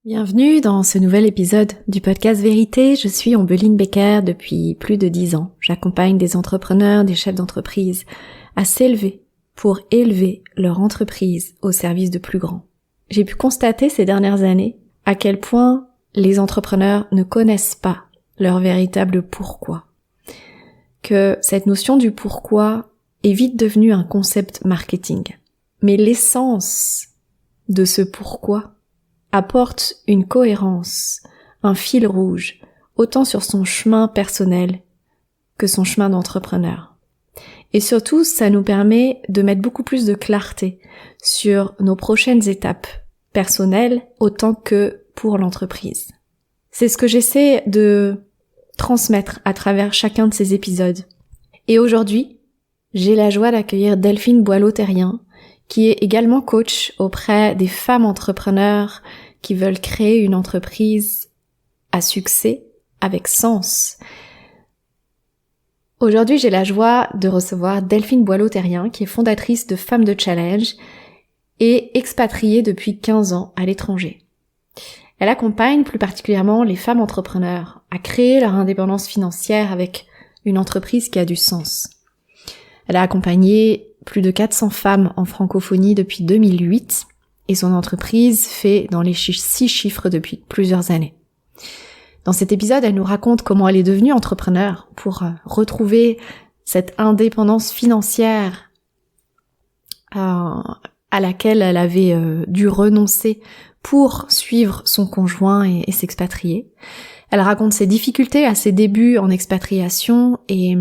Bienvenue dans ce nouvel épisode du podcast Vérité. Je suis Ombeline Becker depuis plus de 10 ans. J'accompagne des entrepreneurs, des chefs d'entreprise à s'élever pour élever leur entreprise au service de plus grands. J'ai pu constater ces dernières années à quel point les entrepreneurs ne connaissent pas leur véritable pourquoi. Que cette notion du pourquoi est vite devenue un concept marketing. Mais l'essence de ce pourquoi apporte une cohérence, un fil rouge, autant sur son chemin personnel que son chemin d'entrepreneur. Et surtout, ça nous permet de mettre beaucoup plus de clarté sur nos prochaines étapes personnelles autant que pour l'entreprise. C'est ce que j'essaie de transmettre à travers chacun de ces épisodes. Et aujourd'hui, j'ai la joie d'accueillir Delphine Boileau-Terrien, qui est également coach auprès des femmes entrepreneurs qui veulent créer une entreprise à succès avec sens. Aujourd'hui, j'ai la joie de recevoir Delphine Boileau-Terrien, qui est fondatrice de Femmes de Challenge et expatriée depuis 15 ans à l'étranger. Elle accompagne plus particulièrement les femmes entrepreneurs à créer leur indépendance financière avec une entreprise qui a du sens. Elle a accompagné plus de 400 femmes en francophonie depuis 2008 et son entreprise fait dans les 6 chiffres depuis plusieurs années. Dans cet épisode, elle nous raconte comment elle est devenue entrepreneur pour retrouver cette indépendance financière à laquelle elle avait dû renoncer pour suivre son conjoint et s'expatrier. Elle raconte ses difficultés à ses débuts en expatriation et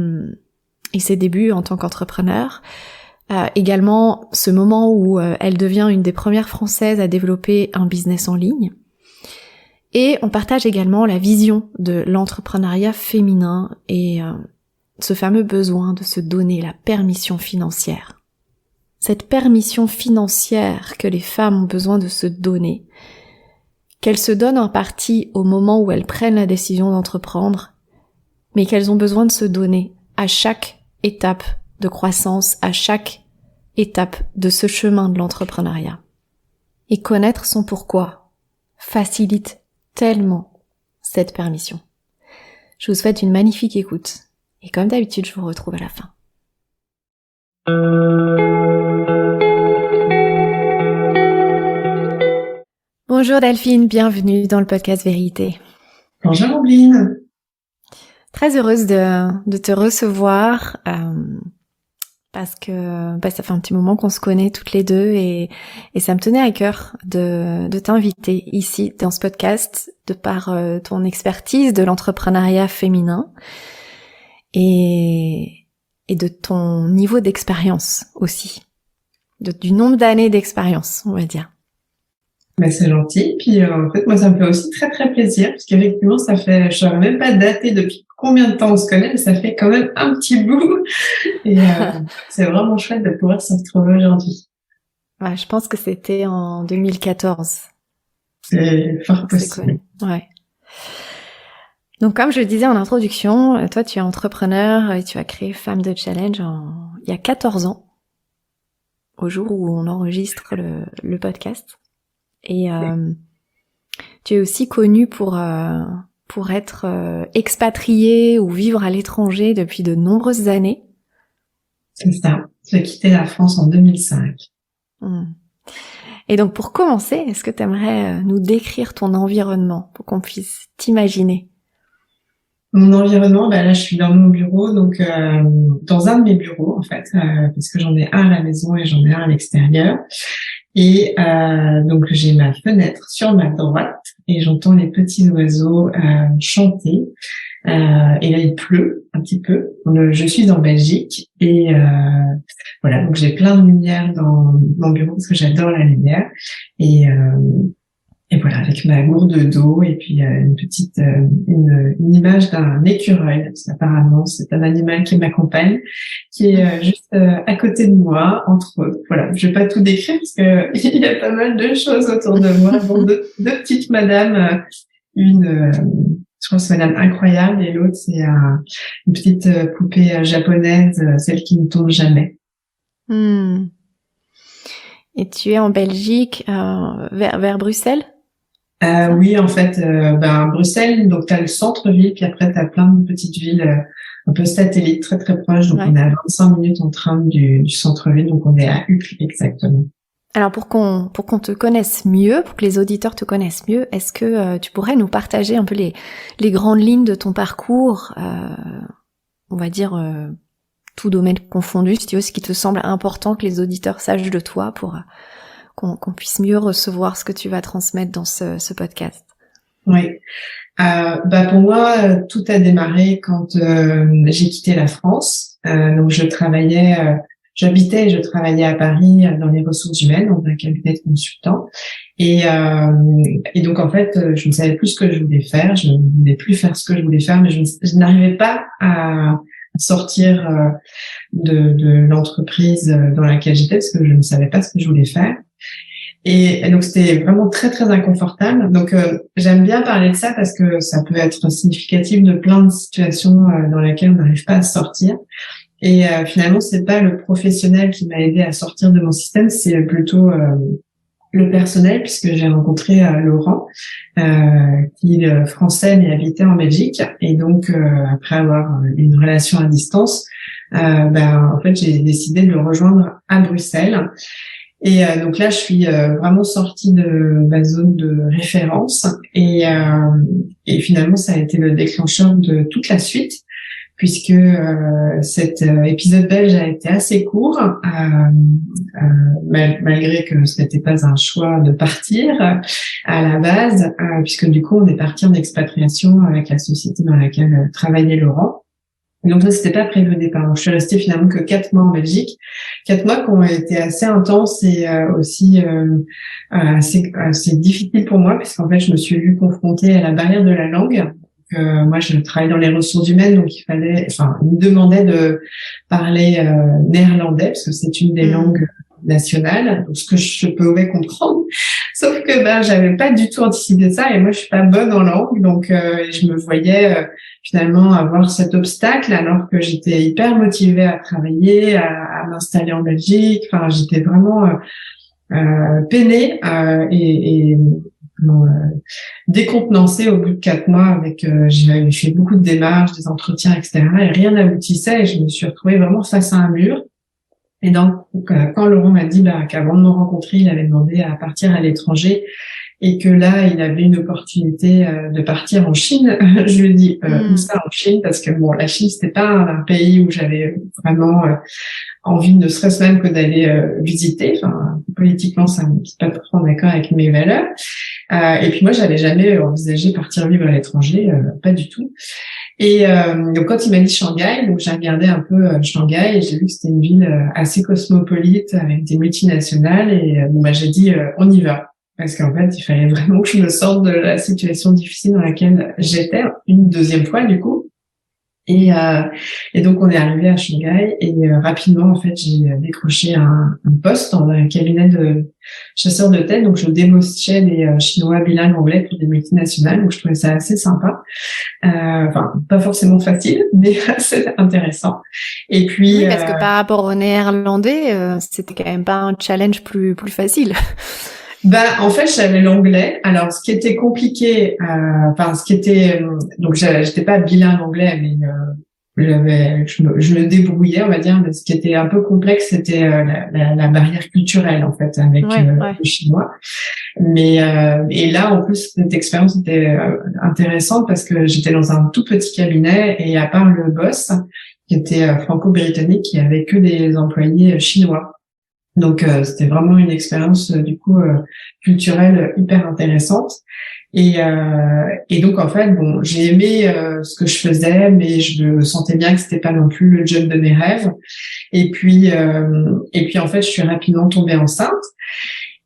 ses débuts en tant qu'entrepreneur. Également ce moment où elle devient une des premières Françaises à développer un business en ligne. Et on partage également la vision de l'entrepreneuriat féminin et ce fameux besoin de se donner la permission financière. Cette permission financière que les femmes ont besoin de se donner, qu'elles se donnent en partie au moment où elles prennent la décision d'entreprendre, mais qu'elles ont besoin de se donner à chaque étape de croissance, à chaque étape de ce chemin de l'entrepreneuriat. Et connaître son pourquoi facilite tellement cette permission. Je vous souhaite une magnifique écoute et comme d'habitude, je vous retrouve à la fin. Bonjour Delphine, bienvenue dans le podcast Vérité. Bonjour Ombeline. Très heureuse de te recevoir parce que ça fait un petit moment qu'on se connaît toutes les deux et ça me tenait à cœur de t'inviter ici dans ce podcast de par ton expertise de l'entrepreneuriat féminin et de ton niveau d'expérience aussi, du nombre d'années d'expérience, on va dire. Ben, c'est gentil. Puis en fait, moi, ça me fait aussi très très plaisir parce qu'effectivement, ça fait, je saurais même pas dater depuis combien de temps on se connaît, mais ça fait quand même un petit bout. Et c'est vraiment chouette de pouvoir se retrouver aujourd'hui. Ouais, je pense que c'était en 2014. C'est fort possible. Ouais. Donc, comme je le disais en introduction, toi, tu es entrepreneur et tu as créé Femmes de Challenge il y a 14 ans, au jour où on enregistre le podcast. Et tu es aussi connue pour être expatriée ou vivre à l'étranger depuis de nombreuses années. C'est ça. J'ai quitté la France en 2005. Et donc, pour commencer, est-ce que tu aimerais nous décrire ton environnement pour qu'on puisse t'imaginer? Mon environnement, ben là, je suis dans mon bureau, donc dans un de mes bureaux en fait, parce que j'en ai un à la maison et j'en ai un à l'extérieur. Et donc j'ai ma fenêtre sur ma droite et j'entends les petits oiseaux chanter. Et là il pleut un petit peu. Je suis en Belgique et voilà, donc j'ai plein de lumière dans mon bureau parce que j'adore la lumière. Et voilà, avec ma gourde d'eau et puis une petite une image d'un écureuil, parce qu'apparemment c'est un animal qui m'accompagne, qui est juste à côté de moi, entre autres. Voilà, je vais pas tout décrire parce que il y a pas mal de choses autour de moi. Bon, deux petites madames, une je crois que c'est Madame Incroyable et l'autre c'est une petite poupée japonaise, celle qui ne tombe jamais. Et tu es en Belgique, vers Bruxelles? Oui, en fait, Bruxelles, donc tu as le centre-ville, puis après tu as plein de petites villes un peu satellites très très proches. Donc on est à 25 minutes en train du centre-ville, donc on est à Uccle exactement. Alors pour qu'on te connaisse mieux, pour que les auditeurs te connaissent mieux, est-ce que tu pourrais nous partager un peu les grandes lignes de ton parcours, on va dire tout domaine confondu, si tu veux, ce qui te semble important que les auditeurs sachent de toi pour qu'on puisse mieux recevoir ce que tu vas transmettre dans ce podcast. Oui. Pour moi, tout a démarré quand j'ai quitté la France. Donc j'habitais et je travaillais à Paris dans les ressources humaines, dans un cabinet de consultants. Et donc en fait, je ne savais plus ce que je voulais faire. Je ne voulais plus faire ce que je voulais faire, mais je n'arrivais pas à sortir de l'entreprise dans laquelle j'étais parce que je ne savais pas ce que je voulais faire. Et donc c'était vraiment très très inconfortable. Donc j'aime bien parler de ça parce que ça peut être significatif de plein de situations dans lesquelles on n'arrive pas à sortir. Et finalement c'est pas le professionnel qui m'a aidé à sortir de mon système, c'est plutôt le personnel, puisque j'ai rencontré Laurent, qui est français mais habitait en Belgique. Et donc après avoir une relation à distance, en fait j'ai décidé de le rejoindre à Bruxelles. Et donc là, je suis vraiment sortie de ma zone de référence et finalement, ça a été le déclencheur de toute la suite, puisque cet épisode belge a été assez court, malgré que ce n'était pas un choix de partir à la base, puisque du coup, on est parti en expatriation avec la société dans laquelle travaillait Laurent. Donc ça, c'était pas prévu au départ. Donc, je suis restée finalement que 4 mois en Belgique. 4 mois qui ont été assez intenses et aussi assez difficiles pour moi, parce qu'en fait, je me suis vue confrontée à la barrière de la langue. Moi, je travaille dans les ressources humaines, donc il me demandait de parler néerlandais, parce que c'est une des langues nationales, donc ce que je pouvais comprendre. Sauf que j'avais pas du tout anticipé ça, et moi, je suis pas bonne en langue, donc je me voyais finalement avoir cet obstacle alors que j'étais hyper motivée à travailler, à m'installer en Belgique. Enfin, j'étais vraiment peinée et décontenancée au bout de 4 mois avec j'ai fait beaucoup de démarches, des entretiens, etc. et rien n'aboutissait et je me suis retrouvée vraiment face à un mur. Et donc quand Laurent m'a dit qu'avant de me rencontrer, il avait demandé à partir à l'étranger et que là, il avait une opportunité de partir en Chine. Je lui ai dit, où ça en Chine? Parce que la Chine, c'était pas un pays où j'avais vraiment envie, ne serait-ce même que d'aller visiter. Enfin, politiquement, ça me suis pas trop d'accord avec mes valeurs. Et puis moi, j'avais jamais envisagé partir vivre à l'étranger, pas du tout. Et donc quand il m'a dit Shanghai, donc j'ai regardé un peu Shanghai et j'ai vu que c'était une ville assez cosmopolite avec des multinationales et j'ai dit on y va. Parce qu'en fait, il fallait vraiment que je me sorte de la situation difficile dans laquelle j'étais une deuxième fois, du coup. Et donc, on est arrivé à Shanghai et rapidement, en fait, j'ai décroché un poste dans un cabinet de chasseurs de tête. Donc, je débauchais des Chinois bilingues anglais pour des multinationales. Donc, je trouvais ça assez sympa. Pas forcément facile, mais assez intéressant. Et puis... Oui, parce que par rapport au néerlandais, c'était quand même pas un challenge plus facile. En fait, j'avais l'anglais. Alors, ce qui était compliqué, donc j'étais pas bilingue anglais, mais je me débrouillais, on va dire. Mais ce qui était un peu complexe, c'était la barrière culturelle, en fait, avec le chinois. Mais et là, en plus, cette expérience était intéressante parce que j'étais dans un tout petit cabinet et à part le boss, qui était franco-britannique, il y avait que des employés chinois. Donc c'était vraiment une expérience culturelle hyper intéressante et donc en fait j'ai aimé ce que je faisais mais je me sentais bien que c'était pas non plus le job de mes rêves et puis en fait je suis rapidement tombée enceinte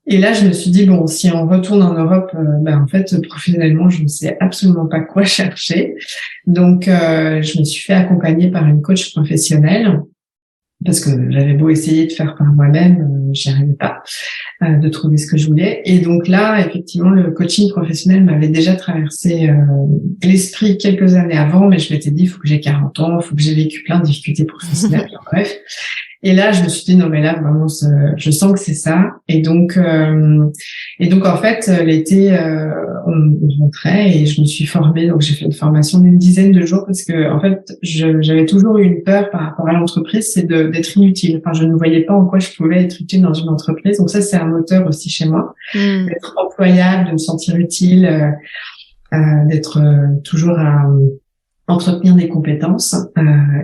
et là je me suis dit si on retourne en Europe en fait professionnellement je ne sais absolument pas quoi chercher donc je me suis fait accompagner par une coach professionnelle parce que j'avais beau essayer de faire par moi-même, j'y arrivais pas de trouver ce que je voulais. Et donc là, effectivement, le coaching professionnel m'avait déjà traversé l'esprit quelques années avant, mais je m'étais dit, il faut que j'ai 40 ans, il faut que j'ai vécu plein de difficultés professionnelles, bref. Et là, je me suis dit non mais là vraiment, je sens que c'est ça. Et donc en fait, l'été, on rentrait et je me suis formée. Donc j'ai fait une formation d'une dizaine de jours parce que en fait, j'avais toujours eu une peur par rapport à l'entreprise, c'est d'être inutile. Enfin, je ne voyais pas en quoi je pouvais être utile dans une entreprise. Donc ça, c'est un moteur aussi chez moi, d'être employable, de me sentir utile, d'être toujours à entretenir des compétences,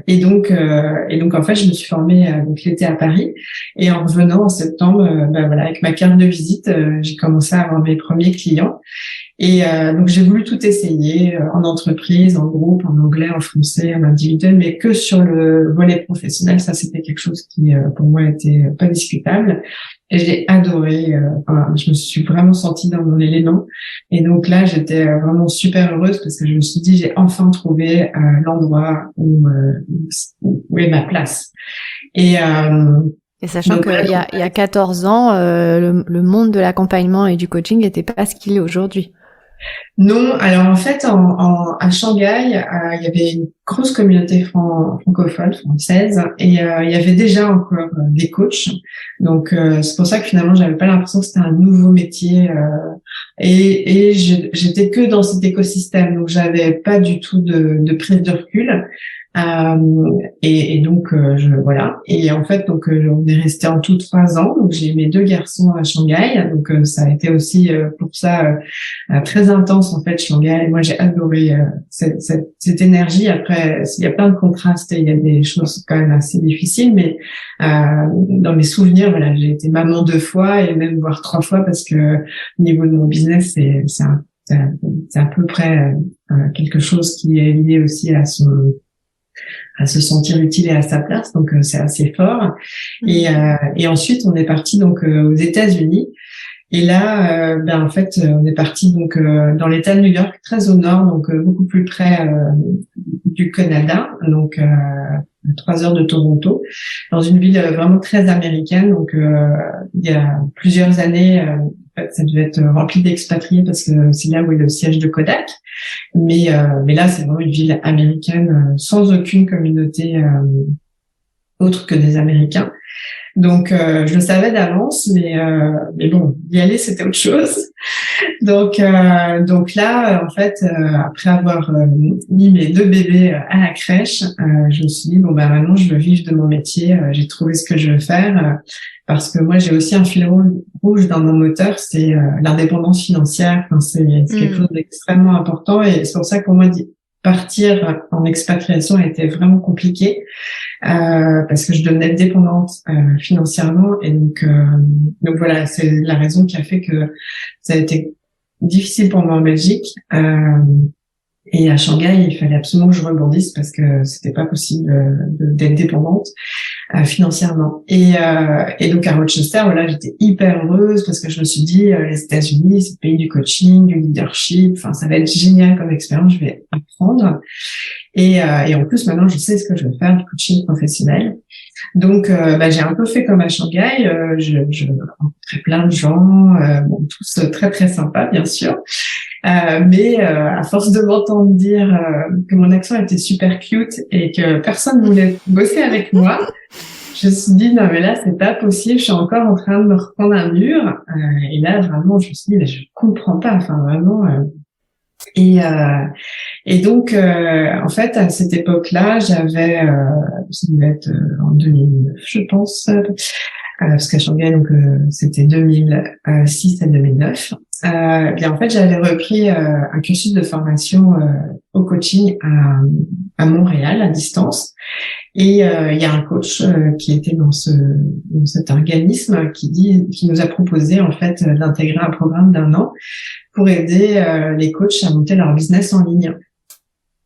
et donc en fait je me suis formée donc l'été à Paris, et en revenant en septembre, voilà, avec ma carte de visite, j'ai commencé à avoir mes premiers clients, et donc j'ai voulu tout essayer, en entreprise, en groupe, en anglais, en français, en individuel, mais que sur le volet professionnel. Ça, c'était quelque chose qui pour moi était pas discutable, et j'ai adoré. Enfin, je me suis vraiment sentie dans mon élément, et donc là j'étais vraiment super heureuse parce que je me suis dit j'ai enfin trouvé l'endroit où est ma place. Et sachant qu'il y a 14 ans, le monde de l'accompagnement et du coaching n'était pas ce qu'il est aujourd'hui. Non, alors en fait, à Shanghai, il y avait une grosse communauté francophone, française, et il y avait déjà encore des coachs. Donc c'est pour ça que finalement, j'avais pas l'impression que c'était un nouveau métier, et j'étais que dans cet écosystème, donc j'avais pas du tout de prise de recul. Et donc voilà, et en fait donc on est resté en tout 3 ans, donc j'ai mes 2 garçons à Shanghai, donc ça a été aussi pour ça très intense en fait Shanghai. Moi j'ai adoré cette énergie. Après il y a plein de contrastes et il y a des choses quand même assez difficiles, mais dans mes souvenirs, voilà, j'ai été maman 2 fois et même voire 3 fois, parce que au niveau de mon business c'est à peu près quelque chose qui est lié aussi à se sentir utile et à sa place, donc c'est assez fort. Et ensuite on est parti donc aux États-Unis, et là en fait on est parti donc dans l'État de New York, très au nord, donc beaucoup plus près du Canada, donc à 3 heures de Toronto, dans une ville vraiment très américaine. Donc il y a plusieurs années, en fait, ça devait être rempli d'expatriés parce que c'est là où est le siège de Kodak. Mais là, c'est vraiment une ville américaine, sans aucune communauté autre que des Américains. Donc, je le savais d'avance, mais bon, y aller, c'était autre chose. Donc là, en fait, après avoir mis mes 2 bébés à la crèche, je me suis dit bon maintenant, je veux vivre de mon métier. J'ai trouvé ce que je veux faire, parce que moi, j'ai aussi un fil rouge dans mon moteur, c'est l'indépendance financière. Enfin, c'est quelque chose d'extrêmement important, et c'est pour ça que pour moi, partir en expatriation a été vraiment compliqué, parce que je devenais dépendante financièrement, et donc voilà, c'est la raison qui a fait que ça a été difficile pour moi en Belgique, et à Shanghai il fallait absolument que je rebondisse parce que c'était pas possible d'être dépendante financièrement, et donc à Rochester, voilà, j'étais hyper heureuse parce que je me suis dit les États-Unis, c'est le pays du coaching, du leadership, enfin ça va être génial comme expérience, je vais apprendre, et en plus maintenant je sais ce que je veux faire, du coaching professionnel. Donc j'ai un peu fait comme à Shanghai, je rencontrais plein de gens, tous très très sympas bien sûr, mais à force de m'entendre dire que mon accent était super cute et que personne voulait bosser avec moi, je me suis dit non mais là c'est pas possible, je suis encore en train de me reprendre un mur, et là vraiment je me suis dit mais je comprends pas, enfin vraiment. Et donc en fait à cette époque-là j'avais ça devait être en 2009 je pense, parce qu'à Shanghai donc c'était 2006 à 2009. Bien en fait j'avais repris un cursus de formation au coaching à Montréal à distance, et il y a un coach qui était dans cet organisme qui nous a proposé en fait d'intégrer un programme d'1 an pour aider les coachs à monter leur business en ligne.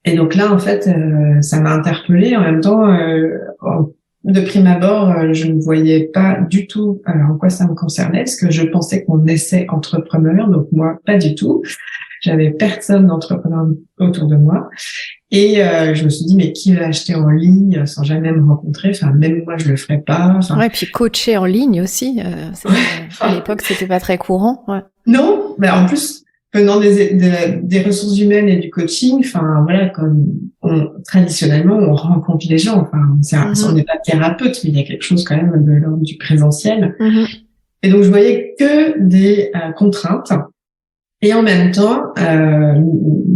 Et donc là en fait ça m'a interpellée. En même temps de prime abord je ne voyais pas du tout en quoi ça me concernait, parce que je pensais qu'on naissait entrepreneur, donc moi pas du tout. J'avais personne d'entrepreneur autour de moi. Et je me suis dit, mais qui va acheter en ligne sans jamais me rencontrer? Enfin, même moi, je le ferais pas. Enfin, ouais, puis coacher en ligne aussi. À l'époque, c'était pas très courant. Ouais. Non, mais en plus, venant des ressources humaines et du coaching, enfin voilà, comme traditionnellement on rencontre les gens, enfin on n'est pas thérapeute, mais il y a quelque chose quand même de l'ordre du présentiel. Et donc je voyais que des contraintes. Et en même temps,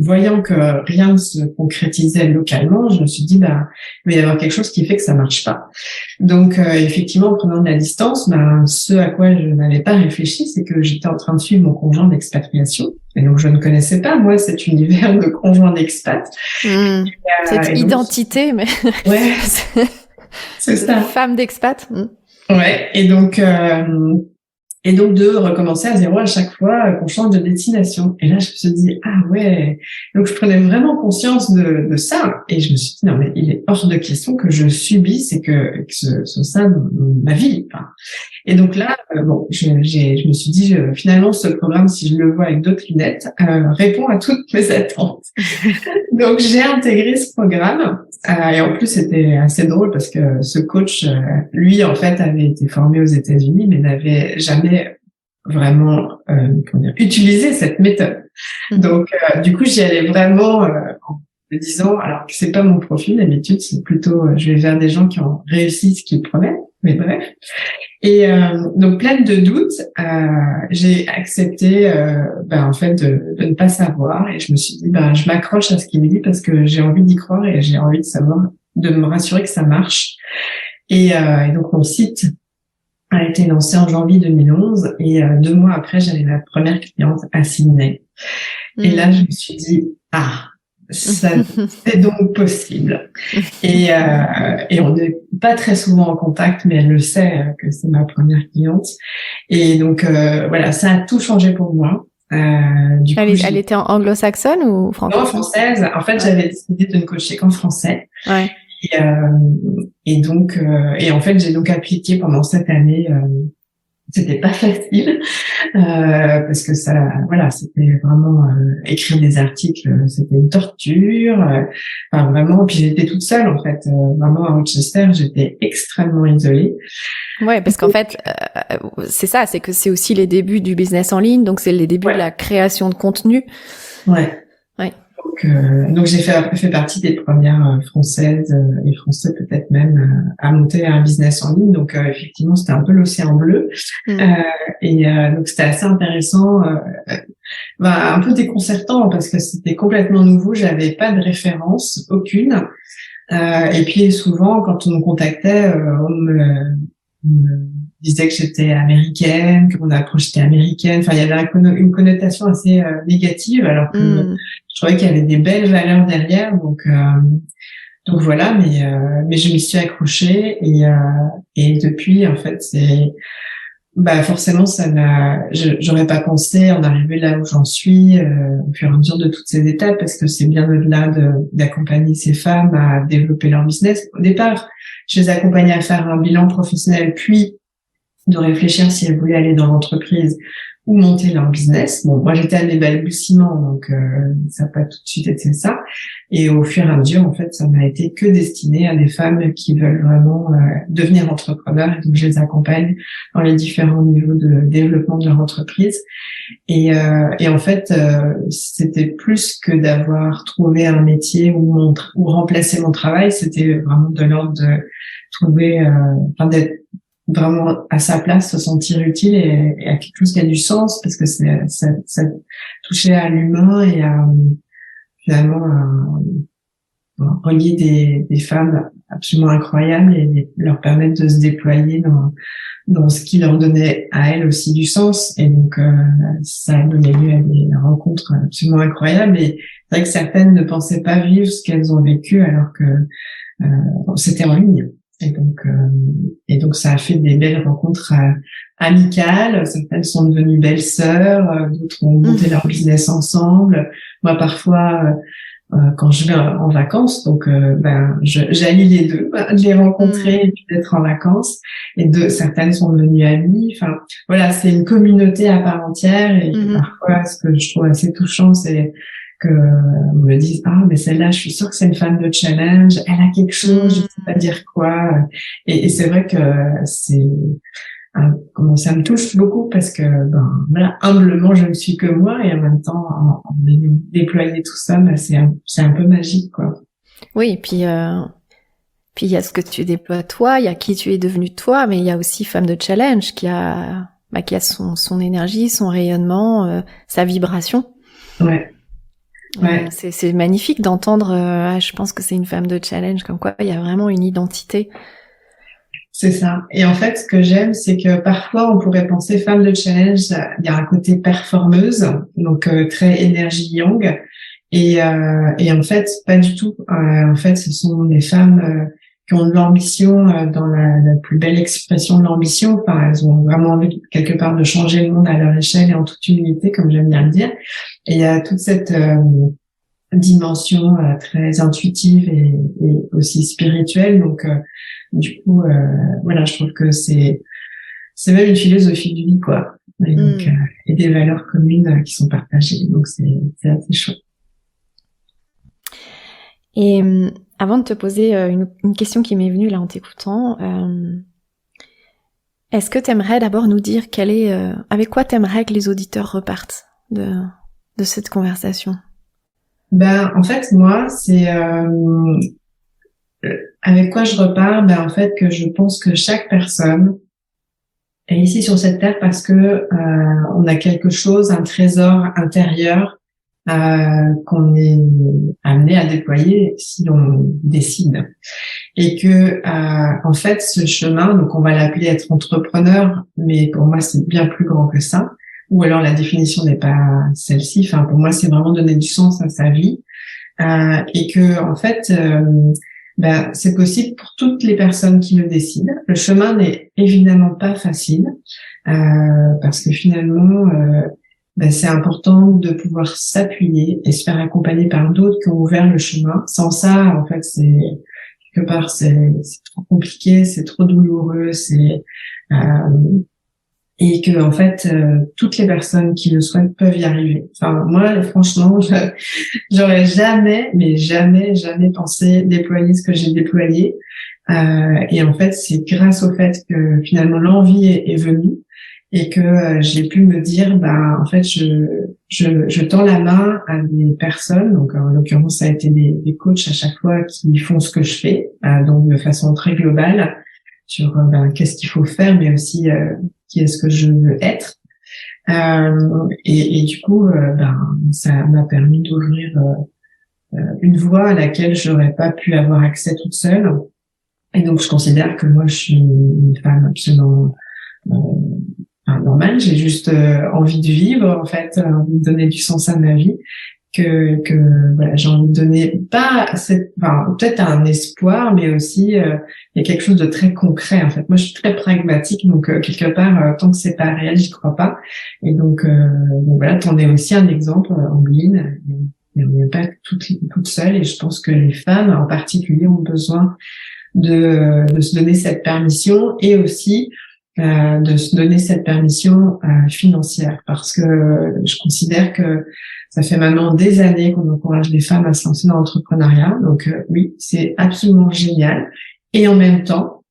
voyant que rien ne se concrétisait localement, je me suis dit, il va y avoir quelque chose qui fait que ça marche pas. Donc, effectivement, en prenant de la distance, ce à quoi je n'avais pas réfléchi, c'est que j'étais en train de suivre mon conjoint d'expatriation. Et donc, je ne connaissais pas, moi, cet univers de conjoint d'expat. Cette identité, mais... Ouais, c'est ça. Femme d'expat. Ouais, et donc de recommencer à zéro à chaque fois qu'on change de destination. Et là, je me suis dit, ah ouais. Donc je prenais vraiment conscience de ça. Et je me suis dit, non mais il est hors de question que je subisse et que ce soit ça ma vie. Et donc là, je me suis dit, finalement, ce programme, si je le vois avec d'autres lunettes, répond à toutes mes attentes. Donc j'ai intégré ce programme. Et en plus, c'était assez drôle parce que ce coach, lui, en fait, avait été formé aux États-Unis, mais n'avait jamais vraiment utilisé cette méthode. Donc, du coup, j'y allais vraiment en me disant, alors que c'est pas mon profil d'habitude, c'est plutôt, je vais vers des gens qui ont réussi ce qu'ils promettent. Mais bref. Et donc pleine de doutes, j'ai accepté en fait de ne pas savoir, et je me suis dit je m'accroche à ce qu'il me dit parce que j'ai envie d'y croire et j'ai envie de savoir, de me rassurer que ça marche. Et donc mon site a été lancé en janvier 2011 et 2 mois après j'avais ma première cliente à Sydney. Et là je me suis dit ça c'est donc possible. Et on n'est pas très souvent en contact, mais elle le sait que c'est ma première cliente. Et donc voilà, ça a tout changé pour moi. Elle était anglo-saxonne ou francophone? Non, française. En fait, j'avais décidé de ne coacher qu'en français. Ouais. Et donc en fait, j'ai donc appliqué pendant cette année. C'était pas facile parce que c'était vraiment écrire des articles, c'était une torture. Vraiment, puis j'étais toute seule en fait. Vraiment à Rochester, j'étais extrêmement isolée. Ouais, parce qu'en fait, c'est ça, c'est que c'est aussi les débuts du business en ligne, donc c'est les débuts de la création de contenu. Ouais. Donc j'ai fait partie des premières françaises et français peut-être même à monter un business en ligne. Donc effectivement c'était un peu l'océan bleu donc c'était assez intéressant, un peu déconcertant parce que c'était complètement nouveau. J'avais pas de référence aucune et puis souvent quand on me contactait on me disait que j'étais américaine, que mon approche était américaine. Enfin, il y avait une connotation assez négative, alors que je trouvais qu'il y avait des belles valeurs derrière. Donc voilà. Mais je m'y suis accrochée et depuis, en fait, c'est forcément j'aurais pas pensé en arriver là où j'en suis au fur et à mesure de toutes ces étapes, parce que c'est bien au-delà d'accompagner ces femmes à développer leur business. Au départ, je les accompagnais à faire un bilan professionnel, puis de réfléchir si elles voulaient aller dans l'entreprise ou monter leur business. Bon, moi j'étais à mes balbutiements, donc ça n'a pas tout de suite été ça. Et au fur et à mesure, en fait, ça n'a été que destiné à des femmes qui veulent vraiment devenir entrepreneurs. Et donc je les accompagne dans les différents niveaux de développement de leur entreprise. Et en fait, c'était plus que d'avoir trouvé un métier ou remplacer mon travail. C'était vraiment de l'ordre de trouver, d'être vraiment à sa place, se sentir utile et à quelque chose qui a du sens, parce que ça touchait à l'humain et à finalement relier des femmes absolument incroyables et leur permettre de se déployer dans ce qui leur donnait à elles aussi du sens. Et donc ça a donné lieu à des rencontres absolument incroyables, et c'est vrai que certaines ne pensaient pas vivre ce qu'elles ont vécu alors que c'était en ligne. Et donc ça a fait des belles rencontres amicales. Certaines sont devenues belles sœurs, d'autres ont monté leur business ensemble. Moi parfois quand je vais en vacances, donc j'allie les deux, de les rencontrer et puis d'être en vacances. Et certaines sont devenues amies. Enfin voilà, c'est une communauté à part entière. Et parfois, ce que je trouve assez touchant, c'est que on me dise mais celle-là, je suis sûre que c'est une fan de challenge, elle a quelque chose, je sais pas dire quoi. Et c'est vrai que c'est comment ça me touche beaucoup parce que voilà, humblement je ne suis que moi et en même temps en déployer tout ça, c'est un peu magique quoi. Oui, puis il y a ce que tu déploies toi, il y a qui tu es devenu toi, mais il y a aussi Femme de Challenge qui a son énergie, son rayonnement, sa vibration. Ouais. Ouais. C'est magnifique d'entendre. Je pense que c'est une femme de challenge, comme quoi il y a vraiment une identité. C'est ça. Et en fait, ce que j'aime, c'est que parfois on pourrait penser femme de challenge, il y a un côté performeuse, donc très énergie yang, et en fait pas du tout. En fait, ce sont des femmes qui ont de l'ambition dans la plus belle expression de l'ambition. Enfin, elles ont vraiment envie quelque part de changer le monde à leur échelle et en toute humilité, comme j'aime bien le dire. Et il y a toute cette dimension très intuitive et aussi spirituelle. Donc, du coup, voilà, je trouve que c'est même une philosophie de vie, quoi. Et donc, et des valeurs communes qui sont partagées. Donc, c'est assez chouette. Et avant de te poser une question qui m'est venue là en t'écoutant, est-ce que t'aimerais d'abord nous dire avec quoi t'aimerais que les auditeurs repartent de cette conversation? En fait, moi, c'est avec quoi je repars. En fait, que je pense que chaque personne est ici sur cette terre parce que on a quelque chose, un trésor intérieur qu'on est amené à déployer si on décide. Et que en fait, ce chemin, donc on va l'appeler être entrepreneur, mais pour moi, c'est bien plus grand que ça. Ou alors la définition n'est pas celle-ci. Enfin, pour moi, c'est vraiment donner du sens à sa vie. Et que en fait, c'est possible pour toutes les personnes qui le décident. Le chemin n'est évidemment pas facile parce que finalement, c'est important de pouvoir s'appuyer et se faire accompagner par d'autres qui ont ouvert le chemin. Sans ça, en fait, quelque part, c'est trop compliqué, c'est trop douloureux, et que en fait toutes les personnes qui le souhaitent peuvent y arriver. Enfin moi franchement j'aurais jamais pensé déployer ce que j'ai déployé et en fait c'est grâce au fait que finalement l'envie est venue et que j'ai pu me dire en fait je tends la main à des personnes, donc en l'occurrence ça a été des coachs à chaque fois qui font ce que je fais, donc de façon très globale sur qu'est-ce qu'il faut faire, mais aussi qui est-ce que je veux être. Et du coup, ça m'a permis d'ouvrir une voie à laquelle j'aurais pas pu avoir accès toute seule. Et donc, je considère que moi, je suis une femme absolument normale. J'ai juste envie de vivre, en fait, envie de donner du sens à ma vie. Que voilà, j'ai envie de donner peut-être un espoir, mais aussi il y a quelque chose de très concret en fait. Moi je suis très pragmatique, donc quelque part tant que c'est pas réel j'y crois pas, et donc voilà, t'en es aussi un exemple, Ambline, et on n'est pas toute seule, et je pense que les femmes en particulier ont besoin de se donner cette permission, et aussi de se donner cette permission financière, parce que je considère que ça fait maintenant des années qu'on encourage les femmes à se lancer dans l'entrepreneuriat. Donc oui, c'est absolument génial. Et en même temps,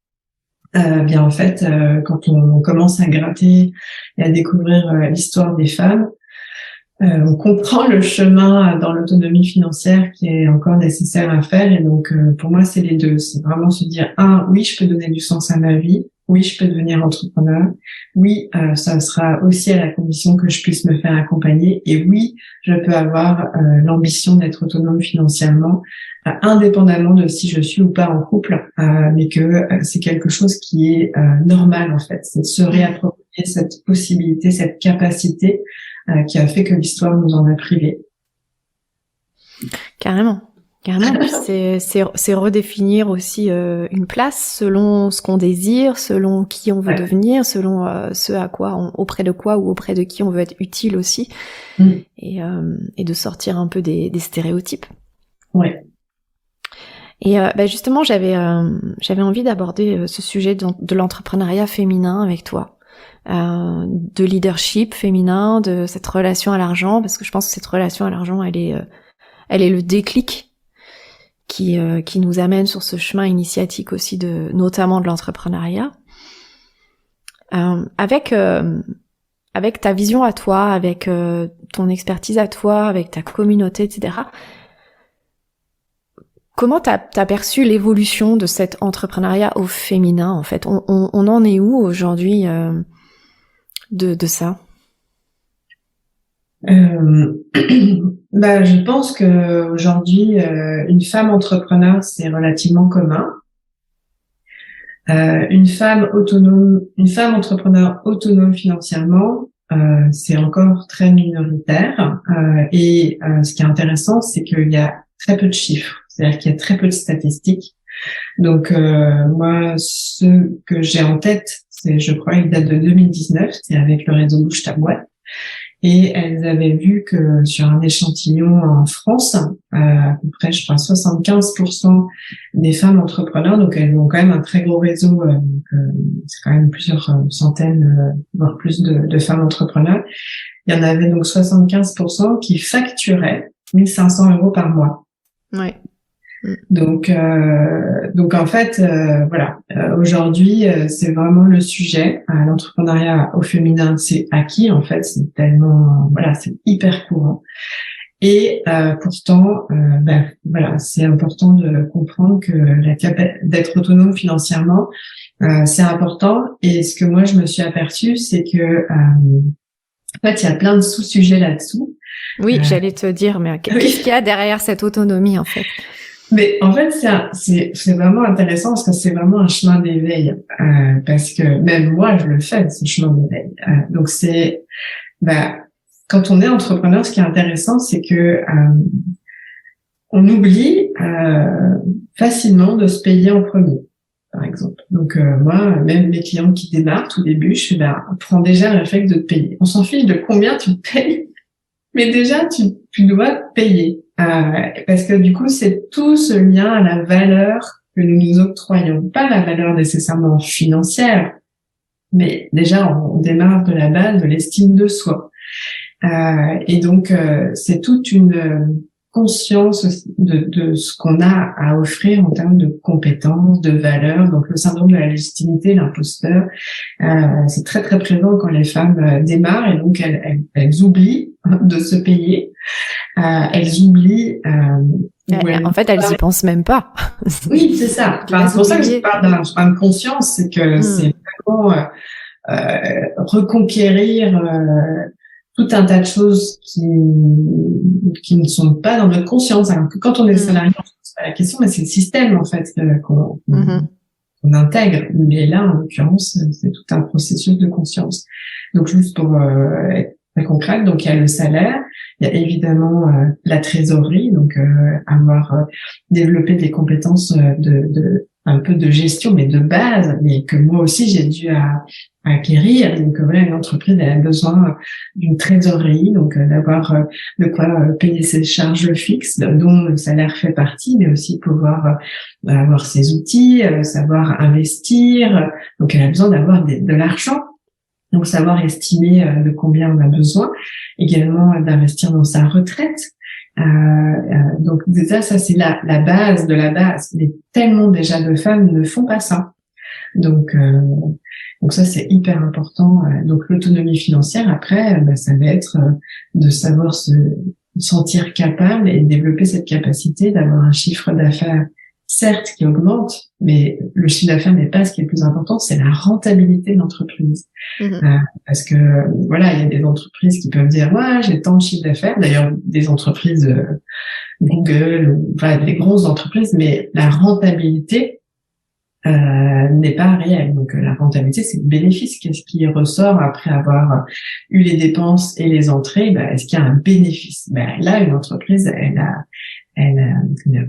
en fait, quand on commence à gratter et à découvrir l'histoire des femmes, on comprend le chemin dans l'autonomie financière qui est encore nécessaire à faire. Et donc, pour moi, c'est les deux. C'est vraiment se dire, oui, je peux donner du sens à ma vie. Oui, je peux devenir entrepreneur. Oui, ça sera aussi à la condition que je puisse me faire accompagner. Et oui, je peux avoir l'ambition d'être autonome financièrement, indépendamment de si je suis ou pas en couple, mais que c'est quelque chose qui est normal en fait. C'est de se réapproprier cette possibilité, cette capacité qui a fait que l'histoire nous en a privés. Carrément. C'est redéfinir aussi une place selon ce qu'on désire, selon qui on veut devenir, selon ce à quoi auprès de quoi ou auprès de qui on veut être utile aussi, et de sortir un peu des stéréotypes. Ouais. Et justement, j'avais envie d'aborder ce sujet de l'entrepreneuriat féminin avec toi. De leadership féminin, de cette relation à l'argent, parce que je pense que cette relation à l'argent, elle est le déclic qui nous amène sur ce chemin initiatique aussi notamment de l'entrepreneuriat. Avec ta vision à toi, avec ton expertise à toi, avec ta communauté, etc. Comment t'as perçu l'évolution de cet entrepreneuriat au féminin, en fait? On en est où aujourd'hui de ça? Je pense que aujourd'hui, une femme entrepreneur, c'est relativement commun. Une femme entrepreneur autonome financièrement, c'est encore très minoritaire. Ce qui est intéressant, c'est qu'il y a très peu de chiffres, c'est-à-dire qu'il y a très peu de statistiques. Donc moi, ce que j'ai en tête, c'est, je crois, il date de 2019, c'est avec le réseau Bouge ta boîte. Et elles avaient vu que sur un échantillon en France, à peu près, je crois, 75% des femmes entrepreneurs, donc elles ont quand même un très gros réseau, c'est quand même plusieurs centaines, voire plus de femmes entrepreneurs. Il y en avait donc 75% qui facturaient 1 500 € par mois. Ouais. Donc en fait, voilà. Aujourd'hui, c'est vraiment le sujet. L'entrepreneuriat au féminin, c'est acquis. En fait, c'est tellement, voilà, c'est hyper courant. Et pourtant, voilà, c'est important de comprendre que d'être autonome financièrement, c'est important. Et ce que moi je me suis aperçue, c'est que en fait, il y a plein de sous-sujets là-dessous. Oui, j'allais te dire, mais qu'est-ce qu'il y a derrière cette autonomie, en fait? Mais en fait, c'est vraiment intéressant parce que c'est vraiment un chemin d'éveil. Parce que même moi, je le fais, ce chemin d'éveil. Donc quand on est entrepreneur, ce qui est intéressant, c'est que on oublie facilement de se payer en premier, par exemple. Donc moi, même mes clients qui démarrent tout début, je fais prends déjà le réflexe de te payer. On s'en fiche de combien tu payes, mais déjà tu dois te payer. Parce que du coup, c'est tout ce lien à la valeur que nous nous octroyons. Pas la valeur nécessairement financière, mais déjà, on démarre de la base de l'estime de soi. Et donc, c'est toute une conscience de ce qu'on a à offrir en termes de compétences, de valeurs. Donc, le syndrome de la légitimité, l'imposteur, c'est très, très présent quand les femmes démarrent et donc elles oublient de se payer. Elles oublient. En fait, elles y pensent même pas. Oui, c'est ça. C'est pour ça que je parle d'un chemin de conscience, c'est que c'est vraiment reconquérir tout un tas de choses qui ne sont pas dans notre conscience. Alors que quand on est salarié, on ne se pose pas la question, mais c'est le système en fait qu'on intègre. Mais là, en l'occurrence, c'est tout un processus de conscience. Donc juste pour être très concrète, donc il y a le salaire, il y a évidemment la trésorerie, donc avoir développé des compétences de un peu de gestion, mais de base, mais que moi aussi j'ai dû acquérir. Donc voilà, une entreprise elle a besoin d'une trésorerie, donc d'avoir de quoi payer ses charges fixes, dont le salaire fait partie, mais aussi pouvoir avoir ses outils, savoir investir. Donc elle a besoin d'avoir de l'argent. Donc savoir estimer de combien on a besoin, également d'investir dans sa retraite. Donc déjà ça c'est la base de la base, mais tellement déjà de femmes ne font pas ça. Donc ça c'est hyper important. Donc l'autonomie financière après, ça va être de savoir se sentir capable et développer cette capacité d'avoir un chiffre d'affaires certes qui augmente, mais le chiffre d'affaires n'est pas ce qui est le plus important, c'est la rentabilité de l'entreprise. Parce que voilà, il y a des entreprises qui peuvent dire ouais, j'ai tant de chiffre d'affaires, d'ailleurs des entreprises Google, enfin des grosses entreprises, mais la rentabilité n'est pas réelle. Donc la rentabilité, c'est le bénéfice. Qu'est-ce qui ressort après avoir eu les dépenses et les entrées? Est-ce qu'il y a un bénéfice? Là, une entreprise,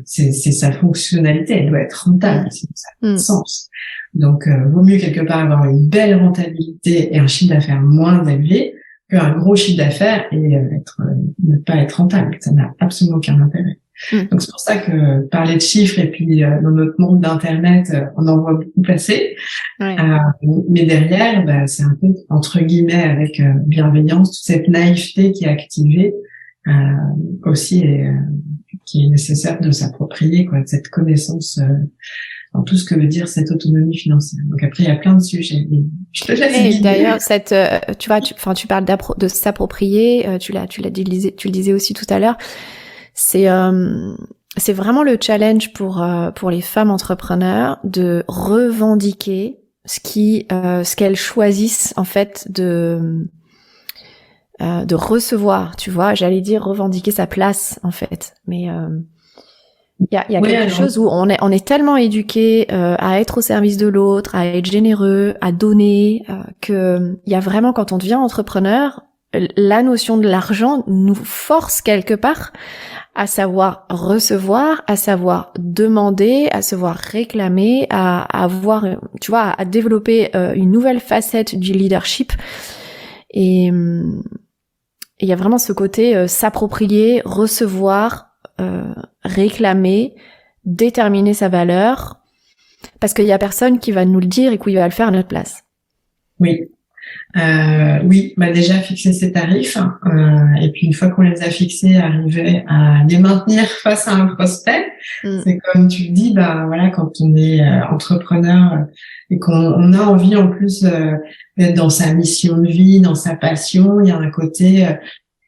c'est sa fonctionnalité, elle doit être rentable, ça a sens. Donc, vaut mieux quelque part avoir une belle rentabilité et un chiffre d'affaires moins élevé qu'un gros chiffre d'affaires et ne pas être rentable. Ça n'a absolument aucun intérêt. Donc, c'est pour ça que parler de chiffres et puis dans notre monde d'Internet, on en voit beaucoup passer. Ouais. Mais derrière, c'est un peu, entre guillemets, avec bienveillance, toute cette naïveté qui est activée aussi et qui est nécessaire de s'approprier, quoi, de cette connaissance dans tout ce que veut dire cette autonomie financière. Donc après, il y a plein de sujets. Je te laisse Et guider. d'ailleurs, tu vois, tu parles de s'approprier, tu le disais aussi tout à l'heure. C'est vraiment le challenge pour les femmes entrepreneurs de revendiquer ce qu'elles choisissent en fait de recevoir, tu vois. J'allais dire revendiquer sa place en fait, mais il y a Oui, quelque alors, chose où on est tellement éduqué à être au service de l'autre, à être généreux, à donner, que il y a vraiment, quand on devient entrepreneur, la notion de l'argent nous force quelque part à savoir recevoir, à savoir demander, à savoir réclamer, à avoir, tu vois, à développer une nouvelle facette du leadership. Et il y a vraiment ce côté s'approprier, recevoir, réclamer, déterminer sa valeur, parce qu'il y a personne qui va nous le dire et qui va le faire à notre place. oui. Oui, bah déjà fixer ses tarifs, et puis une fois qu'on les a fixés, arriver à les maintenir face à un prospect. C'est comme tu le dis, bah voilà, quand on est entrepreneur et qu'on a envie en plus d'être dans sa mission de vie, dans sa passion, il y a un côté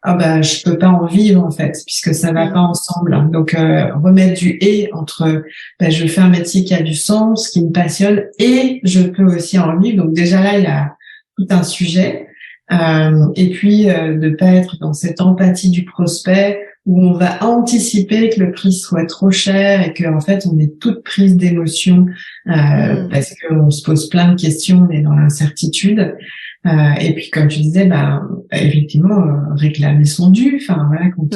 ah bah je peux pas en vivre en fait puisque ça va pas ensemble. Donc remettre du et entre bah, je fais un métier qui a du sens, qui me passionne et je peux aussi en vivre. Donc déjà là il y a tout un sujet, et puis de pas être dans cette empathie du prospect où on va anticiper que le prix soit trop cher et que en fait on est toute prise d'émotion parce qu'on se pose plein de questions, on est dans l'incertitude, et puis comme tu disais, bah effectivement réclamer son dû, enfin voilà quand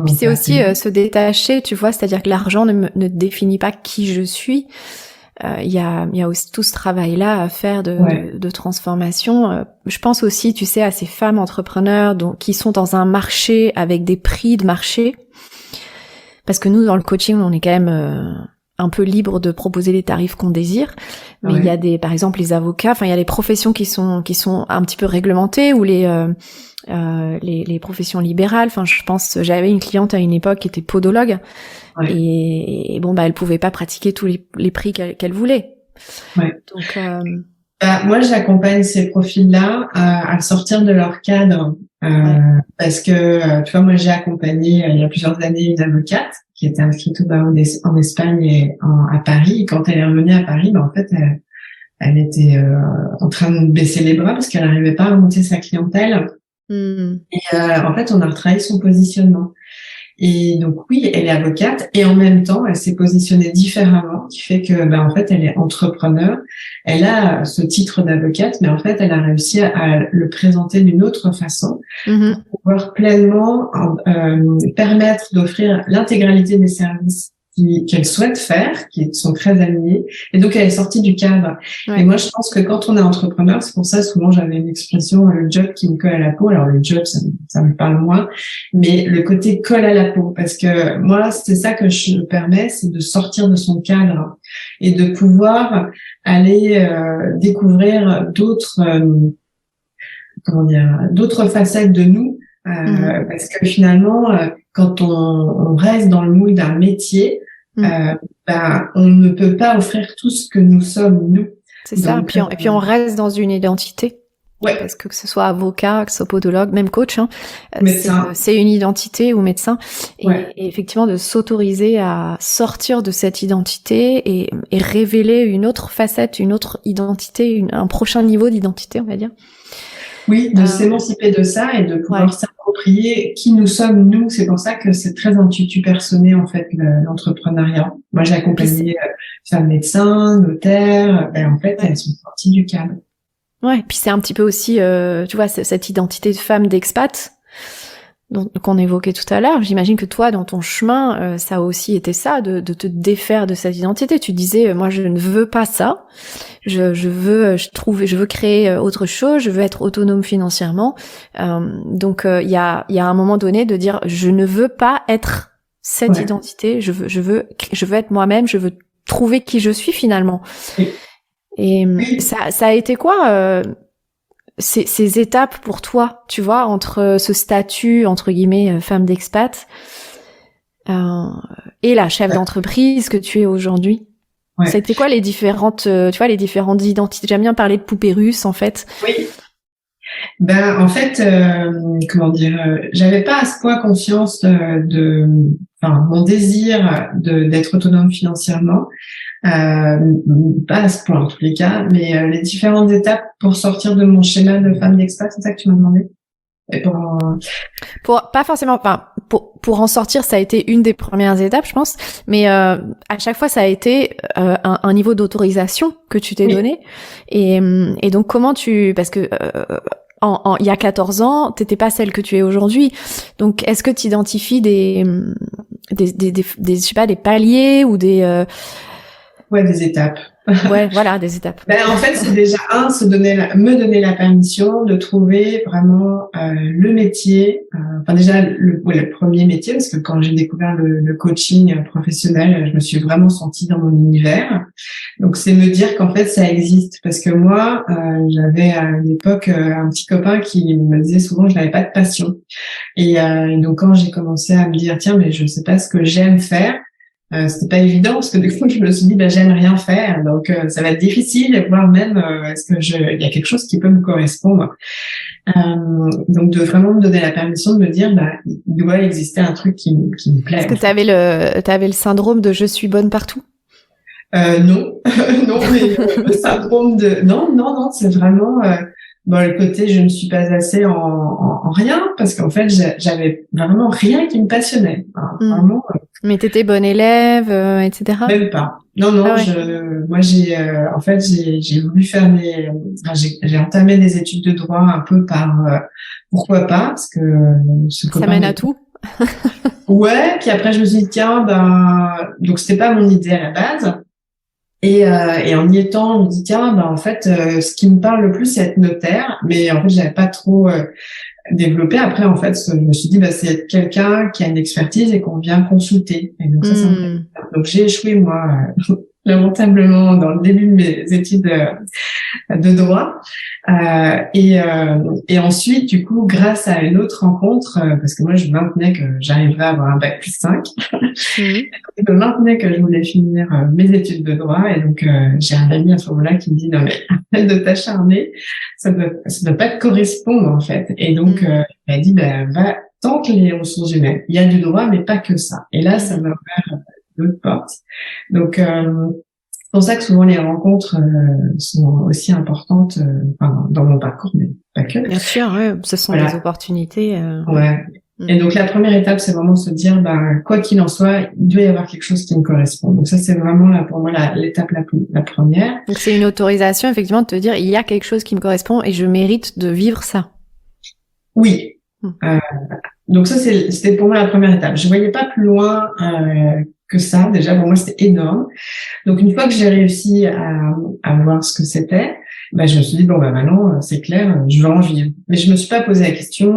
puis c'est aussi se détacher, tu vois, c'est-à-dire que l'argent ne définit pas qui je suis. Il y a aussi tout ce travail-là à faire de transformation. Je pense aussi, tu sais, à ces femmes entrepreneurs qui sont dans un marché avec des prix de marché. Parce que nous, dans le coaching, on est quand même un peu libre de proposer les tarifs qu'on désire. Mais il y a par exemple, les avocats, enfin, il y a les professions qui sont un petit peu réglementées, ou les professions libérales. Enfin, je pense, j'avais une cliente à une époque qui était podologue. Et bon, bah, elle pouvait pas pratiquer tous les prix qu'elle voulait. Donc, moi, j'accompagne ces profils-là à sortir de leur cadre, parce que, tu vois, moi, j'ai accompagné il y a plusieurs années une avocate qui était inscrite au barreau en Espagne et à Paris. Et quand elle est revenue à Paris, bah, en fait, elle était en train de baisser les bras parce qu'elle n'arrivait pas à remonter sa clientèle. Et en fait, on a retravaillé son positionnement. Et donc oui, elle est avocate et en même temps, elle s'est positionnée différemment, qui fait que, en fait, elle est entrepreneur. Elle a ce titre d'avocate, mais en fait, elle a réussi à le présenter d'une autre façon pour pouvoir pleinement permettre d'offrir l'intégralité des services qu'elle souhaite faire, qui sont très alignés. Et donc, elle est sortie du cadre. Et moi, je pense que quand on est entrepreneur, c'est pour ça, souvent, j'avais une expression, le job qui me colle à la peau. Alors, le job, ça me parle moins, mais le côté colle à la peau. Parce que moi, c'est ça que je me permets, c'est de sortir de son cadre et de pouvoir aller découvrir d'autres facettes de nous. Parce que finalement, quand on reste dans le moule d'un métier, on ne peut pas offrir tout ce que nous sommes, nous. C'est ça. Et puis on reste dans une identité. Parce que ce soit avocat, que ce soit podologue, même coach, c'est une identité, ou médecin. Et effectivement, de s'autoriser à sortir de cette identité et révéler une autre facette, une autre identité, un prochain niveau d'identité, on va dire. Oui, de s'émanciper de ça et de pouvoir s'approprier qui nous sommes, nous. C'est pour ça que c'est très intuitu personné, en fait, l'entrepreneuriat. Moi, j'ai accompagné femmes médecins, notaires, en fait, elles sont sorties du cadre. Ouais, puis c'est un petit peu aussi, tu vois, cette identité de femme d'expat qu'on évoquait tout à l'heure. J'imagine que toi, dans ton chemin, ça a aussi été ça, de te défaire de cette identité. Tu disais, moi, je ne veux pas ça. Je veux créer autre chose. Je veux être autonome financièrement. Donc, il y a un moment donné de dire, je ne veux pas être cette identité. Je veux être moi-même. Je veux trouver qui je suis finalement. Et ça a été quoi ces étapes pour toi, tu vois, entre ce statut entre guillemets femme d'expat et la chef d'entreprise que tu es aujourd'hui? Ouais. C'était quoi les différentes, tu vois, les différentes identités? J'aime bien parler de poupées russes, en fait. Oui. Ben, en fait, comment dire, j'avais pas à ce point conscience enfin, mon désir d'être autonome financièrement, pas à ce point en tous les cas, mais les différentes étapes pour sortir de mon schéma de femme d'expat, c'est ça que tu m'as demandé? Et Pour pas forcément, enfin, pour en sortir, ça a été une des premières étapes, je pense. Mais à chaque fois, ça a été un niveau d'autorisation que tu t'es oui. donné. Et donc, comment parce que il y a 14 ans, t'étais pas celle que tu es aujourd'hui. Donc, est-ce que tu identifies je sais pas, des paliers ou Ouais, des étapes. Ouais, voilà, des étapes. Ben, en fait, c'est déjà me donner la permission de trouver vraiment le métier. Enfin déjà le premier métier, parce que quand j'ai découvert le coaching professionnel, je me suis vraiment sentie dans mon univers. Donc c'est me dire qu'en fait ça existe, parce que moi j'avais à l'époque un petit copain qui me disait souvent que je n'avais pas de passion. Et donc quand j'ai commencé à me dire tiens mais je sais pas ce que j'aime faire. C'était pas évident parce que du coup je me suis dit j'aime rien faire, donc ça va être difficile, voire même est-ce que il y a quelque chose qui peut me correspondre. Donc de vraiment me donner la permission de me dire il doit exister un truc qui me plaît. Est-ce que t'avais le syndrome de je suis bonne partout? Non, non, mais le syndrome de non, c'est vraiment le côté je ne suis pas assez en rien, parce qu'en fait j'avais vraiment rien qui me passionnait. Vraiment. Mais t'étais bonne élève, etc. Même pas. Non, Ah ouais. moi j'ai en fait j'ai voulu faire j'ai entamé des études de droit un peu par pourquoi pas, parce que ce Ça copain mène à tout. Ouais, puis après je me suis dit tiens donc c'était pas mon idée à la base. Et en y étant, on me dit tiens, en fait, ce qui me parle le plus, c'est être notaire. Mais en fait, j'avais pas trop développé. Après, en fait, je me suis dit c'est être quelqu'un qui a une expertise et qu'on vient consulter. Et donc ça me plaît. Donc j'ai échoué moi lamentablement dans le début de mes études de droit. Et ensuite, du coup, grâce à une autre rencontre, parce que moi, je maintenais que j'arriverais à avoir un bac+5, je maintenais que je voulais finir mes études de droit, et donc j'ai un ami à ce moment-là qui me dit non mais arrête de t'acharner, ça doit pas te correspondre en fait. Et donc il m'a dit va tente les ressources humaines. Il y a du droit, mais pas que ça. Et là, ça m'a ouvert d'autres portes. Donc c'est pour ça que souvent les rencontres sont aussi importantes dans mon parcours, mais pas que. Bien sûr, ouais, ce sont des opportunités. Ouais. Et donc la première étape, c'est vraiment se dire, quoi qu'il en soit, il doit y avoir quelque chose qui me correspond. Donc ça, c'est vraiment là pour moi l'étape la première. Donc c'est une autorisation effectivement de te dire, il y a quelque chose qui me correspond et je mérite de vivre ça. Oui. Donc ça, c'était pour moi la première étape. Je voyais pas plus loin que ça. Déjà, pour moi, c'était énorme. Donc une fois que j'ai réussi à voir ce que c'était, je me suis dit maintenant c'est clair, je vais en vivre. Mais je me suis pas posé la question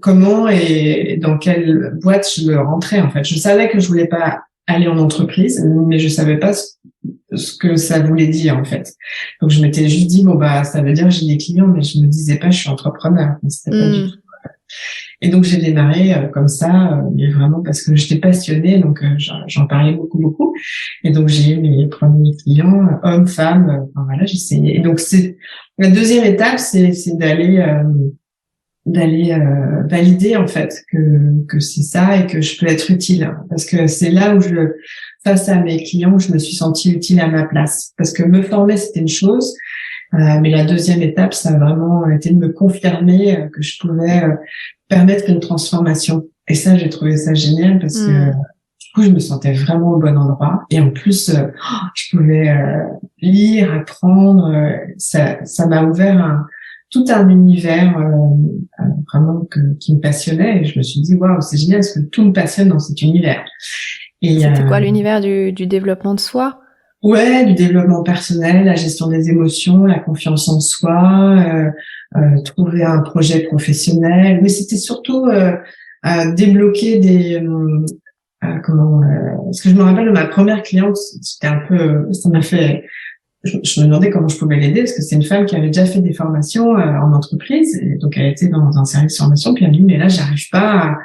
comment et dans quelle boîte je rentrais en fait. Je savais que je voulais pas aller en entreprise, mais je savais pas ce que ça voulait dire en fait. Donc je m'étais juste dit ça veut dire que j'ai des clients, mais je me disais pas je suis entrepreneur. C'était pas du tout. Et donc j'ai démarré comme ça, mais vraiment parce que j'étais passionnée, donc j'en parlais beaucoup. Et donc j'ai eu mes premiers clients, hommes, femmes, voilà, j'essayais. Et donc c'est la deuxième étape, c'est d'aller valider en fait que c'est ça et que je peux être utile, parce que c'est là où face à mes clients, où je me suis sentie utile à ma place. Parce que me former c'était une chose, mais la deuxième étape, ça a vraiment été de me confirmer que je pouvais permettre une transformation. Et ça, j'ai trouvé ça génial parce que du coup, je me sentais vraiment au bon endroit. Et en plus, je pouvais lire, apprendre. Ça m'a ouvert tout un univers vraiment qui me passionnait. Et je me suis dit, waouh, c'est génial parce que tout me passionne dans cet univers. Et c'était quoi l'univers du développement de soi? Ouais, du développement personnel, la gestion des émotions, la confiance en soi, trouver un projet professionnel. Mais c'était surtout débloquer parce que je me rappelle de ma première cliente, c'était un peu, ça m'a fait, je me demandais comment je pouvais l'aider, parce que c'est une femme qui avait déjà fait des formations en entreprise, et donc elle était dans un service de formation, puis elle me dit mais là j'arrive pas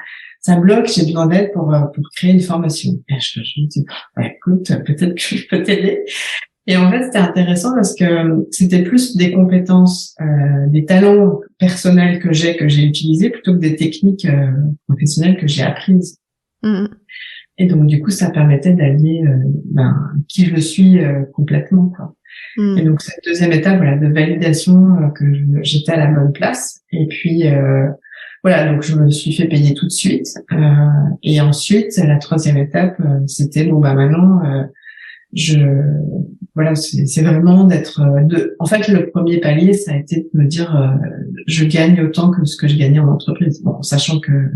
ça bloque, j'ai besoin d'aide pour créer une formation. Et je me dis, écoute, peut-être que je peux t'aider. Et en fait, c'était intéressant parce que c'était plus des compétences, des talents personnels que j'ai utilisés plutôt que des techniques professionnelles que j'ai apprises. Mmh. Et donc, du coup, ça permettait d'allier qui je suis complètement, quoi. Mmh. Et donc, cette deuxième étape, voilà, de validation que j'étais à la bonne place. Et puis, voilà, donc je me suis fait payer tout de suite. Et ensuite, la troisième étape, c'était maintenant, voilà, c'est vraiment d'être en fait, le premier palier, ça a été de me dire, je gagne autant que ce que je gagnais en entreprise. Bon, sachant que,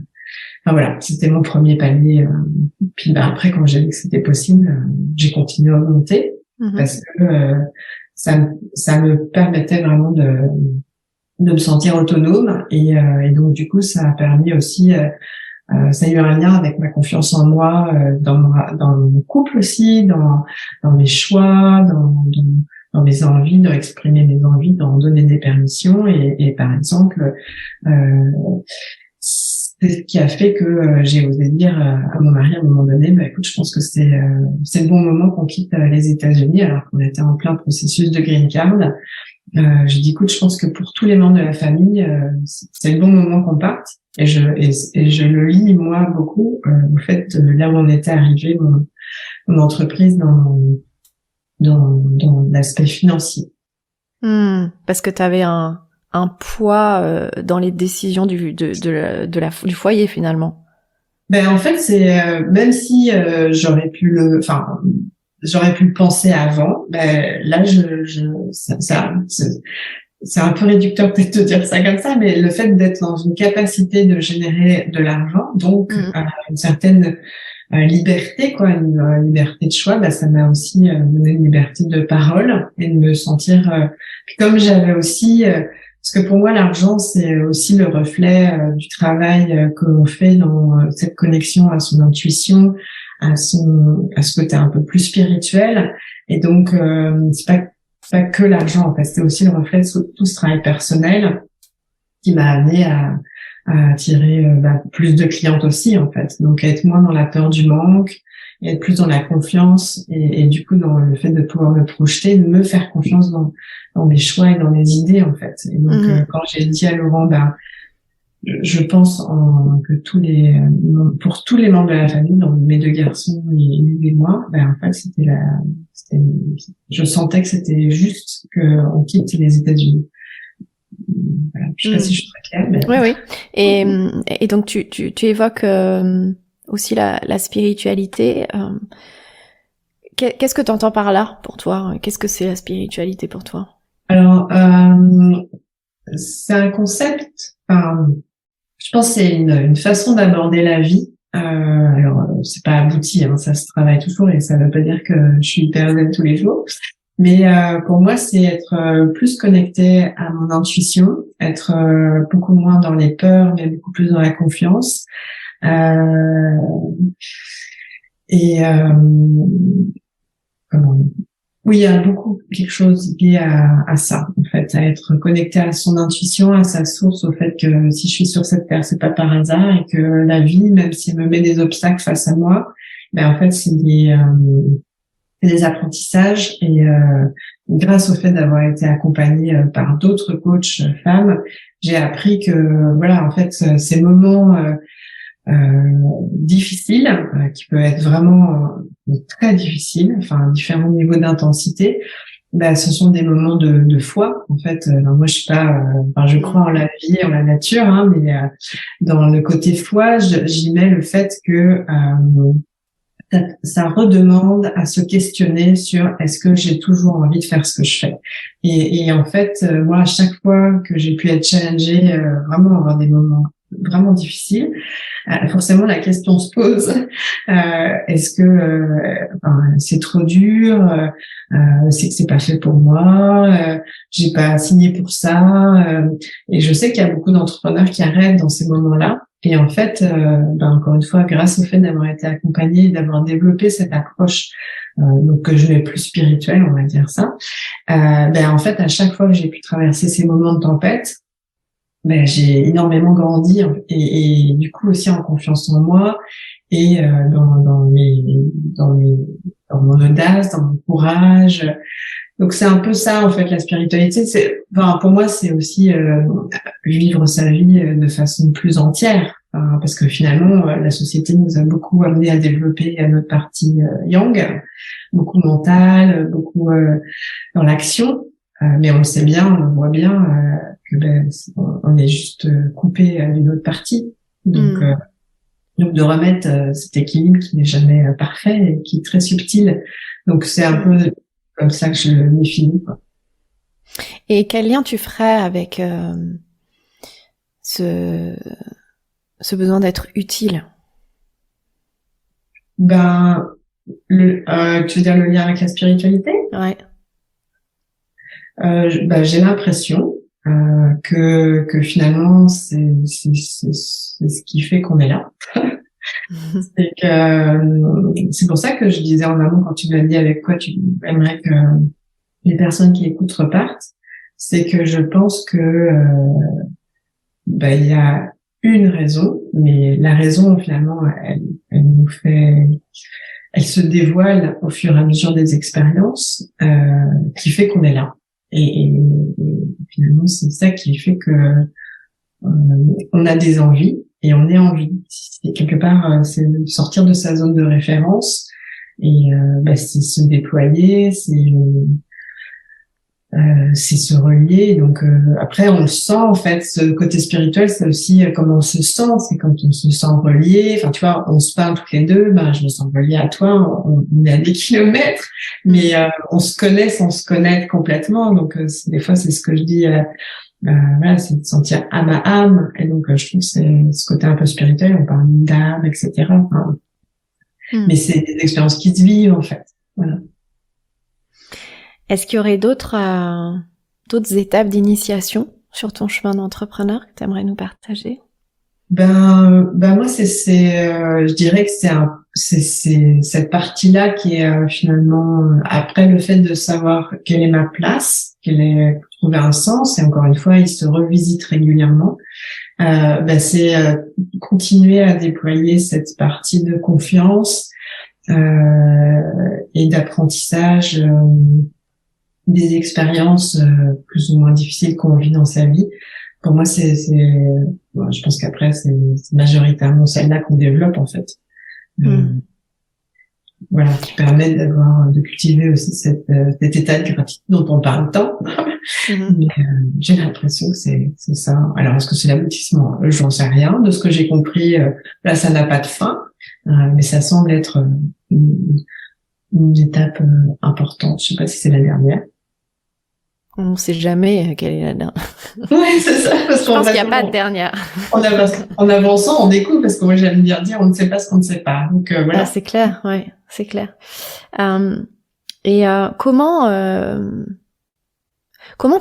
voilà, c'était mon premier palier. Puis, après, quand j'ai vu que c'était possible, j'ai continué à augmenter parce que ça me permettait vraiment de me sentir autonome et donc du coup, ça a permis aussi ça a eu un lien avec ma confiance en moi dans mon couple aussi, dans mes choix, dans mes envies, dans exprimer mes envies, dans donner des permissions et par exemple c'est ce qui a fait que j'ai osé dire à mon mari à un moment donné, écoute, je pense que c'est le bon moment qu'on quitte les États-Unis alors qu'on était en plein processus de green card. Je dis, écoute, je pense que pour tous les membres de la famille, c'est le bon moment qu'on parte. Et je le lis, moi, beaucoup, au fait de là où on était arrivé, mon entreprise dans l'aspect financier. Parce que tu avais un poids dans les décisions du foyer, finalement. En fait, c'est même si j'aurais pu le penser avant, là c'est un peu réducteur peut-être de dire ça comme ça, mais le fait d'être dans une capacité de générer de l'argent, donc une certaine liberté, quoi, une liberté de choix, ça m'a aussi donné une liberté de parole et de me sentir. Puis comme j'avais aussi, parce que pour moi l'argent c'est aussi le reflet du travail qu'on fait dans cette connexion à son intuition, à ce côté un peu plus spirituel, et donc c'est pas que l'argent en fait, c'est aussi le reflet de tout ce travail personnel qui m'a amené à attirer plus de clientes aussi en fait, donc être moins dans la peur du manque et être plus dans la confiance et du coup dans le fait de pouvoir me projeter, de me faire confiance dans mes choix et dans mes idées en fait. Et donc quand j'ai dit à Laurent je pense que pour tous les membres de la famille, donc mes deux garçons et moi, en fait je sentais que c'était juste qu'on quitte les États-Unis. Voilà. Je sais pas si je suis très claire, mais... Oui. Et donc tu évoques aussi la spiritualité. Qu'est-ce que tu entends par là pour toi? Qu'est-ce que c'est la spiritualité pour toi? Alors, c'est un concept. Je pense que c'est une façon d'aborder la vie. Alors, c'est pas abouti, hein, ça se travaille toujours et ça veut pas dire que je suis hyper zen tous les jours. Mais pour moi, c'est être plus connecté à mon intuition, être beaucoup moins dans les peurs, mais beaucoup plus dans la confiance. Oui, il y a beaucoup quelque chose lié à ça, en fait, à être connecté à son intuition, à sa source, au fait que si je suis sur cette terre, c'est pas par hasard et que la vie, même si elle me met des obstacles face à moi, en fait, c'est des apprentissages et grâce au fait d'avoir été accompagnée par d'autres coachs femmes, j'ai appris que voilà, en fait, ces moments difficiles, qui peuvent être vraiment très difficiles, enfin différents niveaux d'intensité, ce sont des moments de foi. En fait, moi je suis pas, je crois en la vie, en la nature, hein, mais dans le côté foi, j'y mets le fait que ça redemande à se questionner sur est-ce que j'ai toujours envie de faire ce que je fais. Et en fait, moi, à chaque fois que j'ai pu être challengée, vraiment avoir des moments vraiment difficiles, forcément la question se pose est-ce que c'est trop dur, c'est que c'est pas fait pour moi, j'ai pas signé pour ça, et je sais qu'il y a beaucoup d'entrepreneurs qui arrêtent dans ces moments-là. Et en fait, encore une fois, grâce au fait d'avoir été accompagnée, d'avoir développé cette approche, donc que je n'ai plus spirituelle, on va dire ça, en fait, à chaque fois que j'ai pu traverser ces moments de tempête, j'ai énormément grandi et du coup aussi en confiance en moi et dans mon audace, dans mon courage. Donc c'est un peu ça en fait la spiritualité. Pour moi c'est aussi vivre sa vie de façon plus entière, parce que finalement la société nous a beaucoup amené à développer notre partie yang, beaucoup mentale, beaucoup dans l'action. Mais on le sait bien, on le voit bien que on est juste coupé d'une autre partie. Donc de remettre cet équilibre qui n'est jamais parfait et qui est très subtil. Donc c'est un peu comme ça que je le définis, quoi. Et quel lien tu ferais avec ce besoin d'être utile? Tu veux dire le lien avec la spiritualité? Ouais. J'ai l'impression que finalement c'est ce qui fait qu'on est là. C'est pour ça que je disais en amont quand tu m'as dit avec quoi tu aimerais que les personnes qui écoutent repartent, c'est que je pense que il y a une raison, mais la raison finalement elle se dévoile au fur et à mesure des expériences, qui fait qu'on est là. Et finalement, c'est ça qui fait que on a des envies et on est en vie. Et quelque part, c'est sortir de sa zone de référence et c'est se déployer, c'est se relier. Donc après, on le sent en fait. Ce côté spirituel, c'est aussi comment on se sent. C'est quand on se sent relié. Enfin, tu vois, on se parle toutes les deux. Je me sens reliée à toi. On est à des kilomètres, mais on se connaît sans se connaître complètement. Donc des fois, c'est ce que je dis. Voilà, c'est de sentir âme à âme. Et donc je trouve que c'est ce côté un peu spirituel. On parle d'âme, etc. Enfin, mais c'est des expériences qui se vivent en fait. Voilà. Est-ce qu'il y aurait d'autres étapes sur ton chemin d'entrepreneur que tu aimerais nous partager? Moi je dirais que c'est cette partie-là qui est finalement après le fait de savoir quelle est ma place, trouver un sens, et encore une fois il se revisite régulièrement. C'est continuer à déployer cette partie de confiance et d'apprentissage des expériences plus ou moins difficiles qu'on vit dans sa vie. Pour moi, je pense qu'après, c'est majoritairement celle-là qu'on développe, en fait. Voilà, qui permet de cultiver aussi cet état de gratitude dont on parle tant. Mais j'ai l'impression que c'est ça. Alors, est-ce que c'est l'aboutissement? J'en sais rien. De ce que j'ai compris, là, ça n'a pas de fin. Mais ça semble être une étape importante. Je sais pas si c'est la dernière. On ne sait jamais quelle est la dernière. Oui, c'est ça. Parce je pense qu'il n'y a pas de dernière. En avançant, on découvre, parce que moi j'aime bien dire, on ne sait pas ce qu'on ne sait pas. Donc voilà. C'est clair, ouais, c'est clair. Comment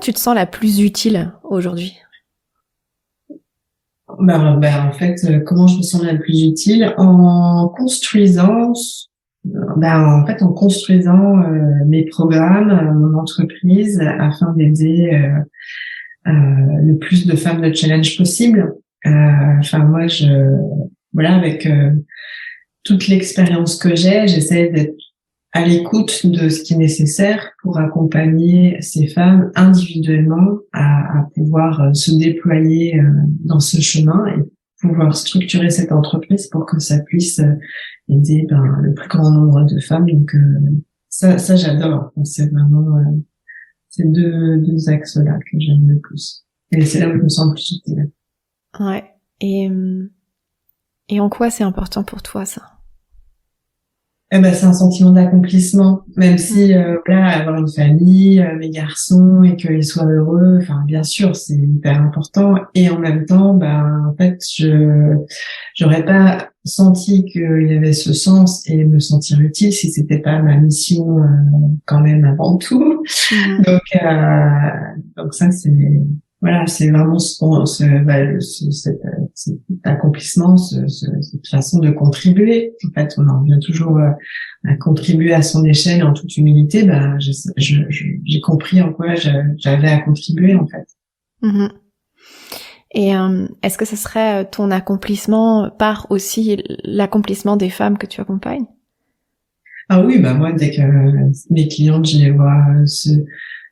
tu te sens la plus utile aujourd'hui? En fait, comment je me sens la plus utile? En construisant mes programmes, mon entreprise, afin d'aider le plus de femmes de challenge possible. Moi, avec toute l'expérience que j'essaie d'être à l'écoute de ce qui est nécessaire pour accompagner ces femmes individuellement à pouvoir se déployer dans ce chemin et pouvoir structurer cette entreprise pour que ça puisse aider le plus grand nombre de femmes. Donc ça j'adore. C'est vraiment ces deux axes-là que j'aime le plus. Et c'est là où je me sens plus utile. Ouais. Et en quoi c'est important pour toi, ça? C'est un sentiment d'accomplissement, même si avoir une famille, mes garçons, et qu'ils soient heureux, enfin bien sûr c'est hyper important, et en même temps en fait j'aurais pas senti qu'il y avait ce sens et me sentir utile si c'était pas ma mission quand même avant tout. Donc ça c'est vraiment cet accomplissement, cette façon de contribuer. En fait, on en revient toujours à contribuer à son échelle en toute humilité. J'ai compris en quoi j'avais à contribuer, en fait. Et est-ce que ce serait ton accomplissement par aussi l'accomplissement des femmes que tu accompagnes? Ah oui, bah moi, dès que mes clientes, je les vois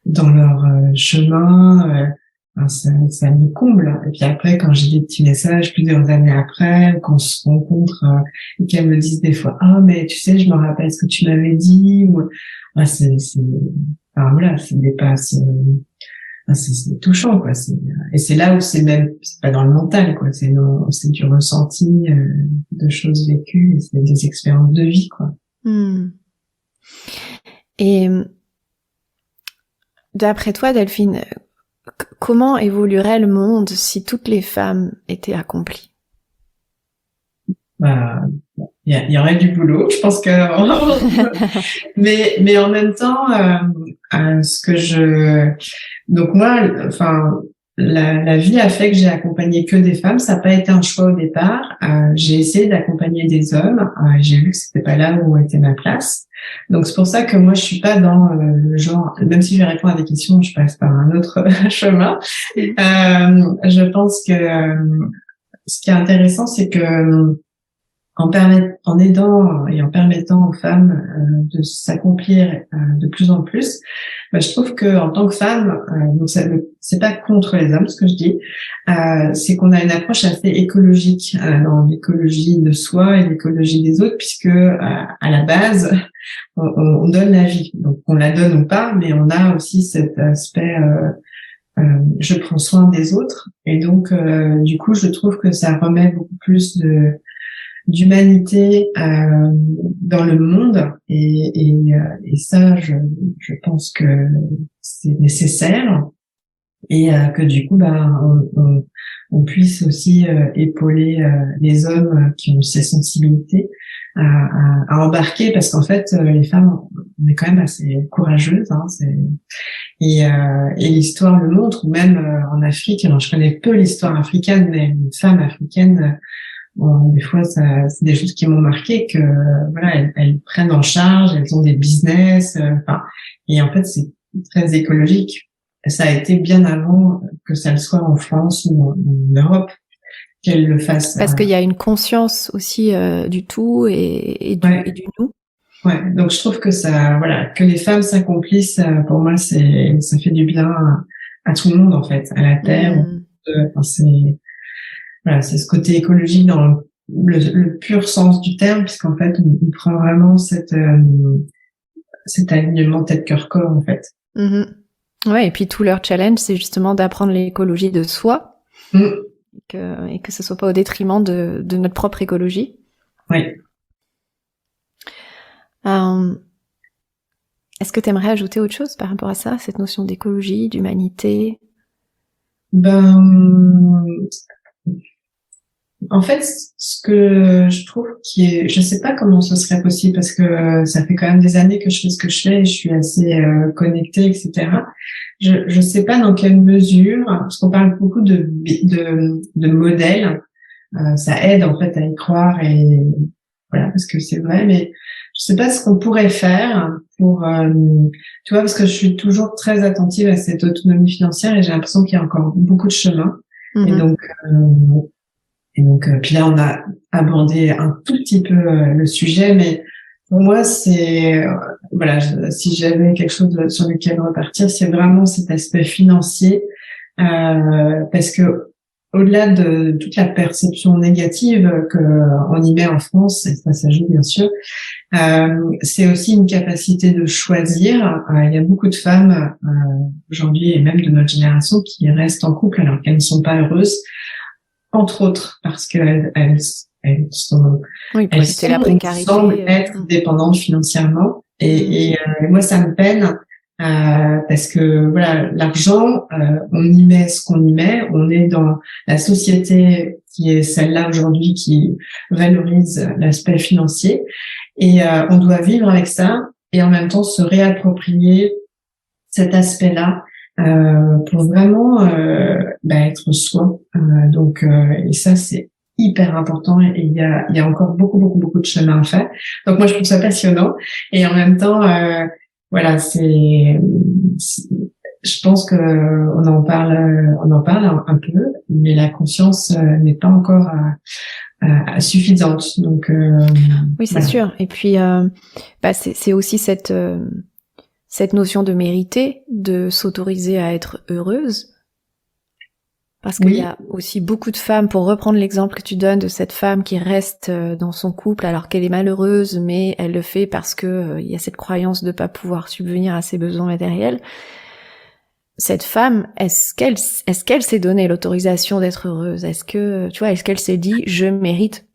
dans leur chemin, ben, ça me comble. Et puis après, quand j'ai des petits messages plusieurs années après, qu'on se rencontre et qu'elles me disent des fois, ah mais tu sais, je me rappelle ce que tu m'avais dit, ou ah, enfin, voilà, c'est des passes. C'est touchant, quoi. Et c'est là où c'est pas dans le mental, quoi. C'est du ressenti, de choses vécues, et c'est des expériences de vie, quoi. Et d'après toi, Delphine, comment évoluerait le monde si toutes les femmes étaient accomplies? Bah, il y aurait du boulot, je pense que, mais en même temps, donc moi, enfin, la vie a fait que j'ai accompagné que des femmes. Ça n'a pas été un choix au départ. J'ai essayé d'accompagner des hommes. J'ai vu que c'était pas là où était ma place. Donc c'est pour ça que moi je suis pas dans le genre, même si je réponds à des questions, je passe par un autre chemin. Je pense que ce qui est intéressant, c'est que en aidant et en permettant aux femmes de s'accomplir de plus en plus, bah, je trouve que en tant que femme, donc c'est pas contre les hommes ce que je dis, c'est qu'on a une approche assez écologique dans l'écologie de soi et l'écologie des autres, puisque à la base on donne la vie, donc on la donne ou pas, mais on a aussi cet aspect je prends soin des autres, et donc du coup je trouve que ça remet beaucoup plus d'humanité dans le monde, et ça je pense que c'est nécessaire, et que du coup on puisse aussi épauler les hommes qui ont ces sensibilités à embarquer, parce qu'en fait les femmes, on est quand même assez courageuses, hein, et l'histoire le montre, même en Afrique. Alors je connais peu l'histoire africaine, mais les femmes africaines, bon, des fois, c'est des choses qui m'ont marqué, que voilà, elles prennent en charge, elles ont des business, enfin, et en fait, c'est très écologique. Ça a été bien avant que ça le soit en France ou en Europe, qu'elles le fassent. Parce qu'il y a une conscience aussi du tout et du nous. Ouais, donc je trouve que ça, voilà, que les femmes s'accomplissent, pour moi, ça fait du bien à tout le monde, en fait, à la terre. Enfin, voilà, c'est ce côté écologique dans le pur sens du terme, puisqu'en fait, on prend vraiment cet alignement tête-cœur-corps, en fait. Ouais, et puis tout leur challenge, c'est justement d'apprendre l'écologie de soi, et que ce soit pas au détriment de notre propre écologie. Oui. Est-ce que tu aimerais ajouter autre chose par rapport à ça, cette notion d'écologie, d'humanité? En fait, ce que je trouve je sais pas comment ce serait possible, parce que ça fait quand même des années que je fais ce que je fais, et je suis assez connectée, etc. Je sais pas dans quelle mesure, parce qu'on parle beaucoup de modèles, ça aide en fait à y croire, et voilà, parce que c'est vrai, mais je sais pas ce qu'on pourrait faire pour, tu vois, parce que je suis toujours très attentive à cette autonomie financière, et j'ai l'impression qu'il y a encore beaucoup de chemin. Et donc, puis là, on a abordé un tout petit peu le sujet, mais pour moi, c'est voilà, si j'avais quelque chose sur lequel repartir, c'est vraiment cet aspect financier, parce que au-delà de toute la perception négative que on y met en France, et ça joue bien sûr, c'est aussi une capacité de choisir. Il y a beaucoup de femmes aujourd'hui, et même de notre génération, qui restent en couple alors qu'elles ne sont pas heureuses, entre autres parce qu'elles semblent être dépendantes financièrement, et moi ça me peine, parce que voilà, l'argent, on y met ce qu'on y met, on est dans la société qui est celle-là aujourd'hui, qui valorise l'aspect financier, et on doit vivre avec ça, et en même temps se réapproprier cet aspect-là, pour vraiment être soi. Donc et ça c'est hyper important, et il y a encore beaucoup de chemin à faire. Donc moi je trouve ça passionnant, et en même temps voilà, je pense que on en parle un peu, mais la conscience n'est pas encore suffisante. Donc Oui, c'est voilà. sûr. Et puis, c'est aussi cette notion de mériter, de s'autoriser à être heureuse. Parce qu'il y a aussi beaucoup de femmes, pour reprendre l'exemple que tu donnes de cette femme qui reste dans son couple alors qu'elle est malheureuse, mais elle le fait parce que il y a cette croyance de pas pouvoir subvenir à ses besoins matériels. Cette femme, est-ce qu'elle s'est donné l'autorisation d'être heureuse? Est-ce qu'elle s'est dit, je mérite?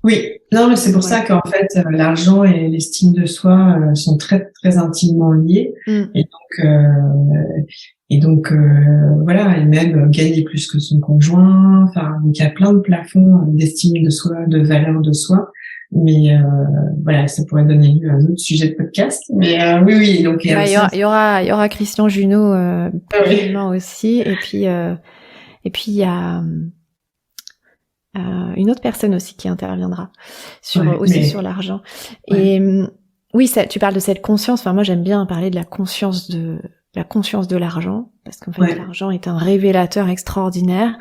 Oui, non, mais c'est pour ça qu'en fait, l'argent et l'estime de soi sont très, très intimement liés. Et donc, voilà, et même gagner plus que son conjoint. Enfin, donc il y a plein de plafonds d'estime de soi, de valeur de soi. Mais voilà, ça pourrait donner lieu à un autre sujet de podcast. Mais oui, donc il y aura Christian Junot prochainement aussi. Et puis il y a une autre personne aussi qui interviendra sur l'argent. Ouais. Et oui, tu parles de cette conscience. Enfin, moi, j'aime bien parler de la conscience de l'argent, parce qu'en fait, l'argent est un révélateur extraordinaire.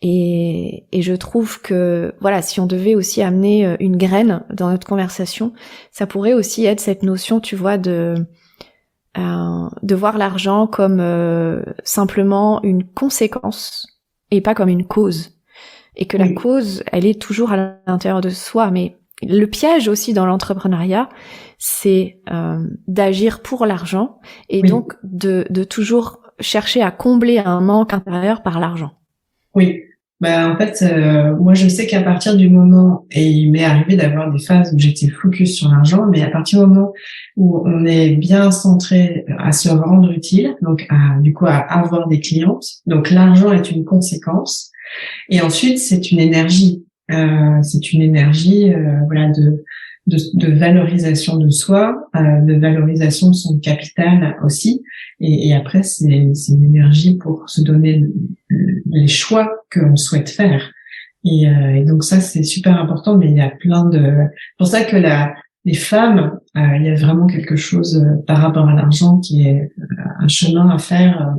Et je trouve que, voilà, si on devait aussi amener une graine dans notre conversation, ça pourrait aussi être cette notion, tu vois, de voir l'argent comme simplement une conséquence et pas comme une cause. Et que la cause, elle est toujours à l'intérieur de soi. Mais le piège aussi dans l'entrepreneuriat, c'est d'agir pour l'argent et donc de toujours chercher à combler un manque intérieur par l'argent. Oui. Bah, en fait, moi, je sais qu'à partir du moment, et il m'est arrivé d'avoir des phases où j'étais focus sur l'argent, mais à partir du moment où on est bien centré à se rendre utile, donc à avoir des clientes, donc l'argent est une conséquence. Et ensuite, c'est une énergie. Voilà, de valorisation de soi, de valorisation de son capital aussi. Et après, c'est une énergie pour se donner les choix qu'on souhaite faire. Et donc ça, c'est super important. Mais il y a c'est pour ça que les femmes, il y a vraiment quelque chose par rapport à l'argent qui est un chemin à faire.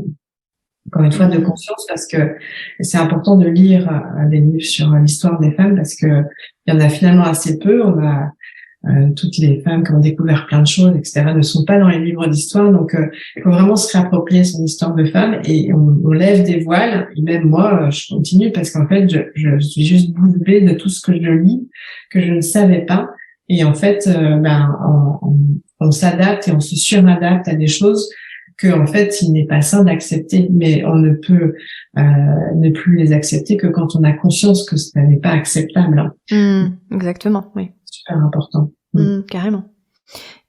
Encore une fois, de conscience, parce que c'est important de lire des livres sur l'histoire des femmes, parce que il y en a finalement assez peu. On a toutes les femmes qui ont découvert plein de choses, etc., ne sont pas dans les livres d'histoire. Donc, il faut vraiment se réapproprier son histoire de femme, et on lève des voiles. Et même moi, je continue, parce qu'en fait, je suis juste bouche bée de tout ce que je lis, que je ne savais pas. Et en fait, on s'adapte et on se suradapte à des choses que, en fait, il n'est pas sain d'accepter, mais on ne peut ne plus les accepter que quand on a conscience que ça n'est pas acceptable. Exactement, oui. Super important. Carrément.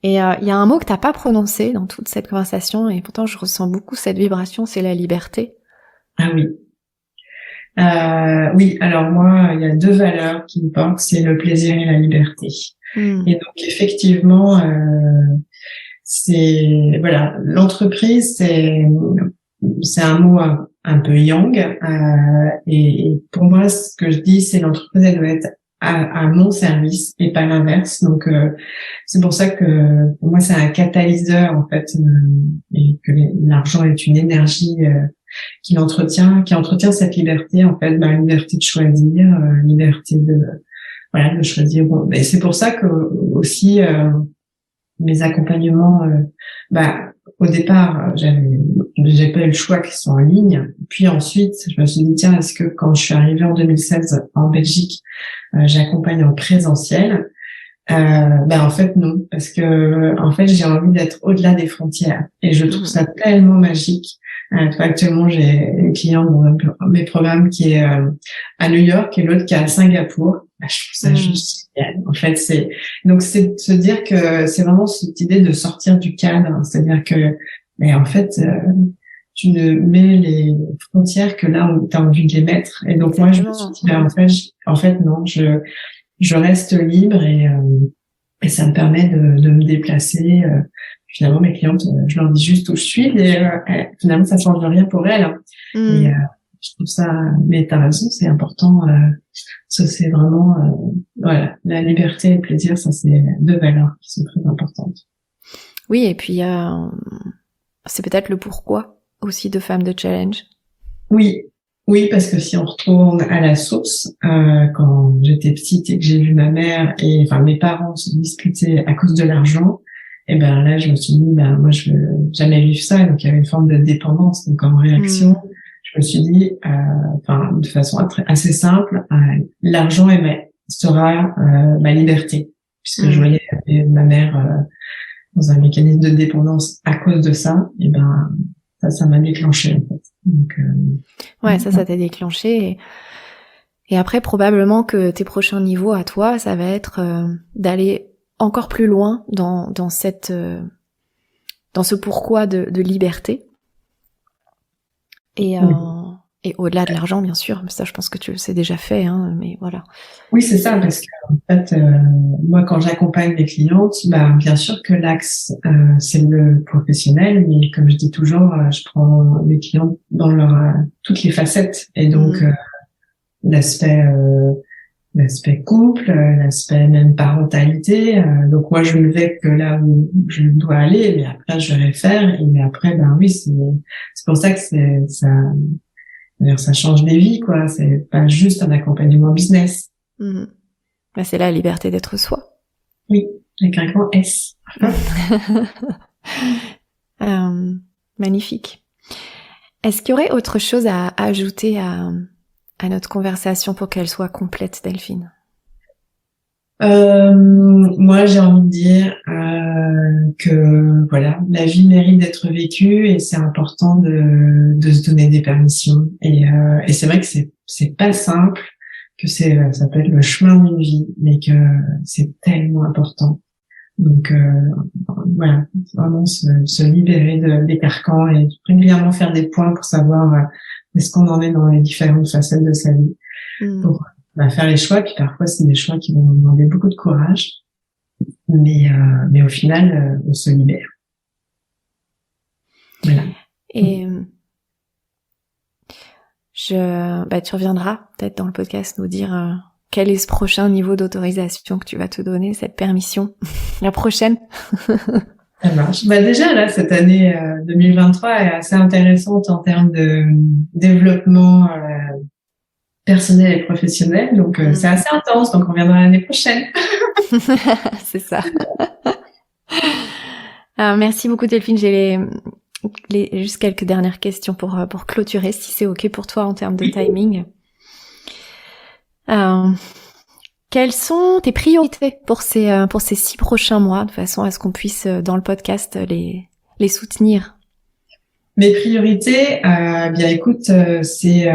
Et il y a un mot que t'as pas prononcé dans toute cette conversation, et pourtant je ressens beaucoup cette vibration, c'est la liberté. Ah oui. Oui, alors moi, il y a 2 valeurs qui me portent, c'est le plaisir et la liberté. Et donc effectivement, voilà, l'entreprise, c'est un mot un peu yang, et pour moi, ce que je dis, c'est l'entreprise, elle doit être à mon service et pas l'inverse. Donc c'est pour ça que pour moi, c'est un catalyseur en fait, et que l'argent est une énergie qui entretient cette liberté en fait, liberté de choisir, liberté de choisir. Bon, et c'est pour ça que aussi mes accompagnements, au départ, j'ai pas eu le choix qu'ils sont en ligne. Puis ensuite, je me suis dit, tiens, est-ce que quand je suis arrivée en 2016 en Belgique, j'accompagne en présentiel? En fait, non, parce que, en fait, j'ai envie d'être au-delà des frontières. Et je trouve ça tellement magique. Actuellement, j'ai une cliente dans mes programmes qui est à New York et l'autre qui est à Singapour. Je trouve ça juste génial. En fait, c'est de se dire que c'est vraiment cette idée de sortir du cadre. C'est-à-dire que, mais en fait, tu ne mets les frontières que là où tu as envie de les mettre. Et donc, moi, je me suis dit, en fait, non, je reste libre, et ça me permet de me déplacer. Finalement, mes clientes, je leur dis juste où je suis, et finalement, ça change rien pour elles. Et je trouve ça, mais t'as raison, c'est important. Ça, c'est vraiment, voilà, la liberté et le plaisir, ça, c'est 2 valeurs qui sont très importantes. Oui, et puis c'est peut-être le pourquoi. aussi de femme de challenge? Oui. Oui, parce que si on retourne à la source, quand j'étais petite et que j'ai vu ma mère et enfin mes parents se disputer à cause de l'argent, et ben là je me suis dit moi je veux jamais vivre ça, donc il y avait une forme de dépendance. Donc en réaction, je me suis dit enfin de façon assez simple, l'argent sera ma liberté, puisque je voyais ma mère dans un mécanisme de dépendance à cause de ça, et ben ça m'a déclenché en fait. Donc ouais, ça t'a déclenché. Et après, probablement que tes prochains niveaux à toi, ça va être d'aller encore plus loin dans cette dans ce pourquoi de liberté. Et au-delà de l'argent, bien sûr. Mais ça, je pense que tu c'est déjà fait, hein. Mais voilà. Oui, c'est ça, parce que en fait, moi, quand j'accompagne mes clientes, bien sûr que l'axe c'est le professionnel, mais comme je dis toujours, je prends mes clientes dans leur toutes les facettes, et donc l'aspect couple, l'aspect même parentalité. Donc moi, je ne vais que là où je dois aller, mais après je vais faire. Et après, oui, c'est pour ça que ça change des vies, quoi. C'est pas juste un accompagnement business. C'est la liberté d'être soi. Oui, avec un grand S. Magnifique. Est-ce qu'il y aurait autre chose à ajouter à notre conversation pour qu'elle soit complète, Delphine? Moi, j'ai envie de dire que voilà, la vie mérite d'être vécue et c'est important de se donner des permissions. Et c'est vrai que c'est pas simple, que ça peut être le chemin d'une vie, mais que c'est tellement important. Donc voilà, vraiment se libérer des carcans et régulièrement faire des points pour savoir est-ce qu'on en est dans les différentes facettes de sa vie. Pour faire les choix, puis parfois c'est des choix qui vont demander beaucoup de courage, mais au final on se libère. Voilà. Et tu reviendras peut-être dans le podcast nous dire quel est ce prochain niveau d'autorisation que tu vas te donner, cette permission, la prochaine. Ça marche. Déjà là, cette année 2023 est assez intéressante en termes de développement personnel et professionnel, donc c'est assez intense, donc on reviendra l'année prochaine. C'est ça. Merci beaucoup Delphine, j'ai juste quelques dernières questions pour clôturer, si c'est ok pour toi en termes de timing. Quelles sont tes priorités pour ces 6 prochains mois, de façon à ce qu'on puisse dans le podcast les soutenir? Mes priorités, écoute, c'est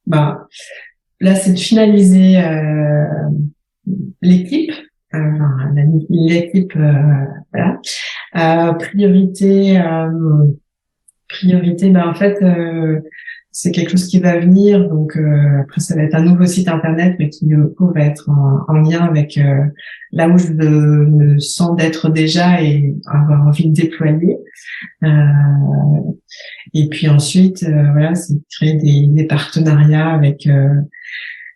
là c'est de finaliser l'équipe, voilà. Priorité, en fait, c'est quelque chose qui va venir, donc après ça va être un nouveau site internet, mais qui du coup va être en lien avec là où je me sens d'être déjà et avoir envie de déployer. Et puis ensuite, c'est de créer des partenariats avec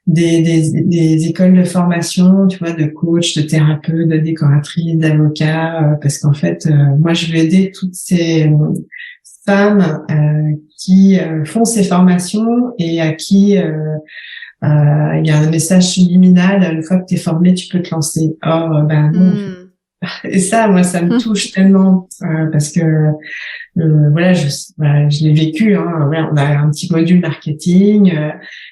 des écoles de formation, tu vois, de coach, de thérapeute, de décoratrice, d'avocat, parce qu'en fait, moi, je veux aider toutes ces femmes qui font ces formations et à qui il y a un message subliminal, une fois que t'es formé, tu peux te lancer. Or, non. Et ça, moi, ça me touche tellement parce que je l'ai vécu. On a un petit module marketing,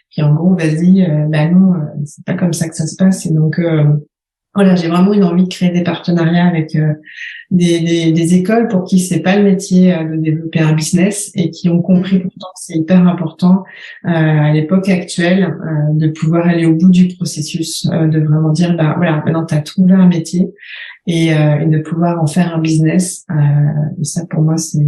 puis en gros, vas-y, non, c'est pas comme ça que ça se passe. Et donc, j'ai vraiment une envie de créer des partenariats avec des écoles pour qui c'est pas le métier de développer un business et qui ont compris pourtant que c'est hyper important à l'époque actuelle de pouvoir aller au bout du processus, de vraiment dire maintenant t'as trouvé un métier et de pouvoir en faire un business. Et ça pour moi c'est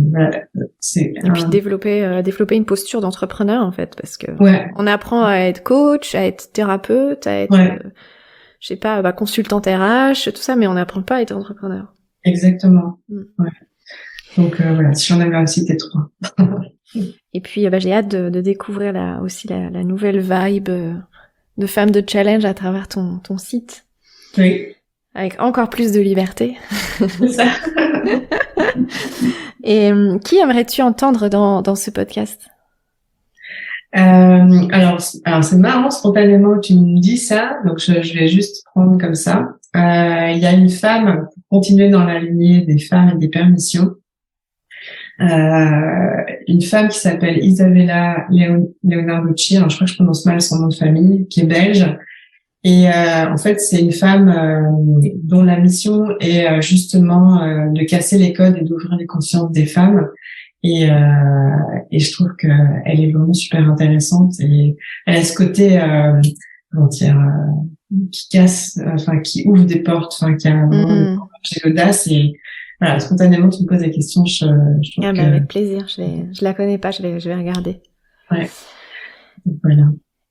et puis développer une posture d'entrepreneur en fait, parce que on apprend à être coach, à être thérapeute, à être je sais pas, consultante RH, tout ça, mais on n'apprend pas à être entrepreneur. Exactement. Ouais. Donc si j'en avais cité 3. Et puis j'ai hâte de découvrir la nouvelle vibe de femme de challenge à travers ton site. Oui. Avec encore plus de liberté. C'est ça. Et qui aimerais-tu entendre dans ce podcast? Alors c'est marrant, spontanément, tu me dis ça, donc je vais juste prendre comme ça. Il y a une femme, pour continuer dans la lignée des femmes et des permissions, une femme qui s'appelle Isabella Leonarducci, alors je crois que je prononce mal son nom de famille, qui est belge. Et en fait, c'est une femme dont la mission est justement de casser les codes et d'ouvrir les consciences des femmes. Et je trouve que elle est vraiment super intéressante et elle a ce côté comment dire qui casse, enfin qui ouvre des portes, enfin qui a vraiment j'ai l'audace et voilà, spontanément tu me poses la question, je trouve que avec plaisir, je la connais pas, je vais regarder. Ouais. Voilà.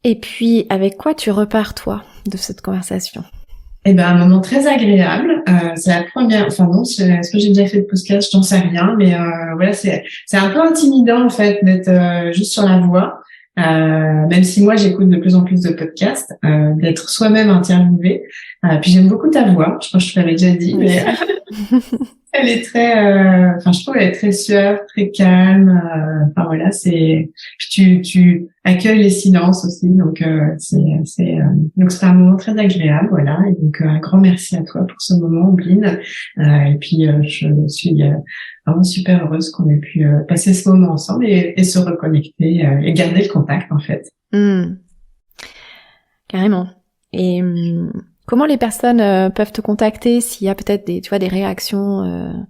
Et puis avec quoi tu repars toi de cette conversation? Eh ben, un moment très agréable. C'est la première. Enfin non, est-ce que j'ai déjà fait de podcast? J'en sais rien, mais voilà, c'est un peu intimidant en fait d'être juste sur la voix. Même si moi j'écoute de plus en plus de podcasts, d'être soi-même interviewée. Puis j'aime beaucoup ta voix. Je crois que je te l'avais déjà dit, mais elle est très. Enfin, je trouve qu'elle est très suave, très calme. Enfin voilà, c'est. Puis tu accueilles les silences aussi, donc donc c'est un moment très agréable, voilà. Et donc un grand merci à toi pour ce moment, Bline. Et puis je suis vraiment super heureuse qu'on ait pu passer ce moment ensemble et se reconnecter et garder le contact en fait. Carrément. Et comment les personnes peuvent te contacter s'il y a peut-être des réactions,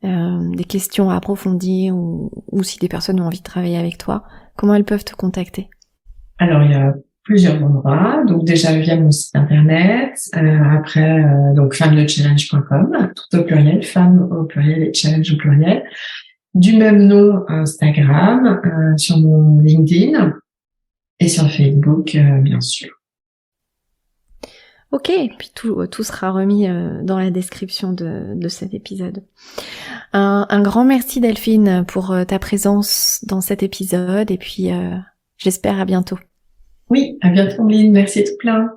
des questions à approfondir ou si des personnes ont envie de travailler avec toi, comment elles peuvent te contacter? Alors il y a plusieurs endroits, donc déjà via mon site internet, après donc femmedechallenge.com, tout au pluriel, femme au pluriel et challenge au pluriel, du même nom Instagram, sur mon LinkedIn et sur Facebook bien sûr. Ok, puis tout sera remis dans la description de cet épisode. Un grand merci Delphine pour ta présence dans cet épisode et puis j'espère à bientôt. Oui, à bientôt Lynn, merci tout plein.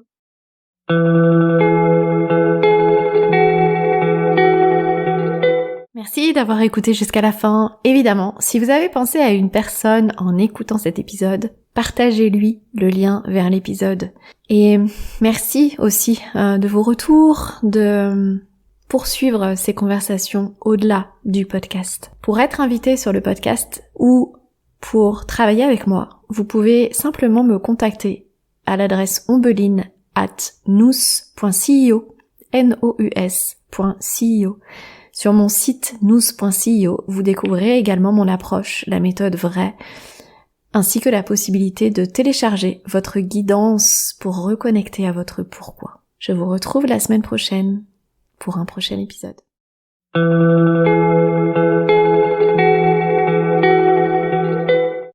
Merci d'avoir écouté jusqu'à la fin. Évidemment, si vous avez pensé à une personne en écoutant cet épisode, partagez-lui le lien vers l'épisode. Et merci aussi de vos retours, de poursuivre ces conversations au-delà du podcast. Pour être invité sur le podcast ou pour travailler avec moi, vous pouvez simplement me contacter à l'adresse ombeline@nous.ceo, nous.ceo. Sur mon site nous.ceo, vous découvrirez également mon approche, la méthode vraie, ainsi que la possibilité de télécharger votre guidance pour reconnecter à votre pourquoi. Je vous retrouve la semaine prochaine pour un prochain épisode.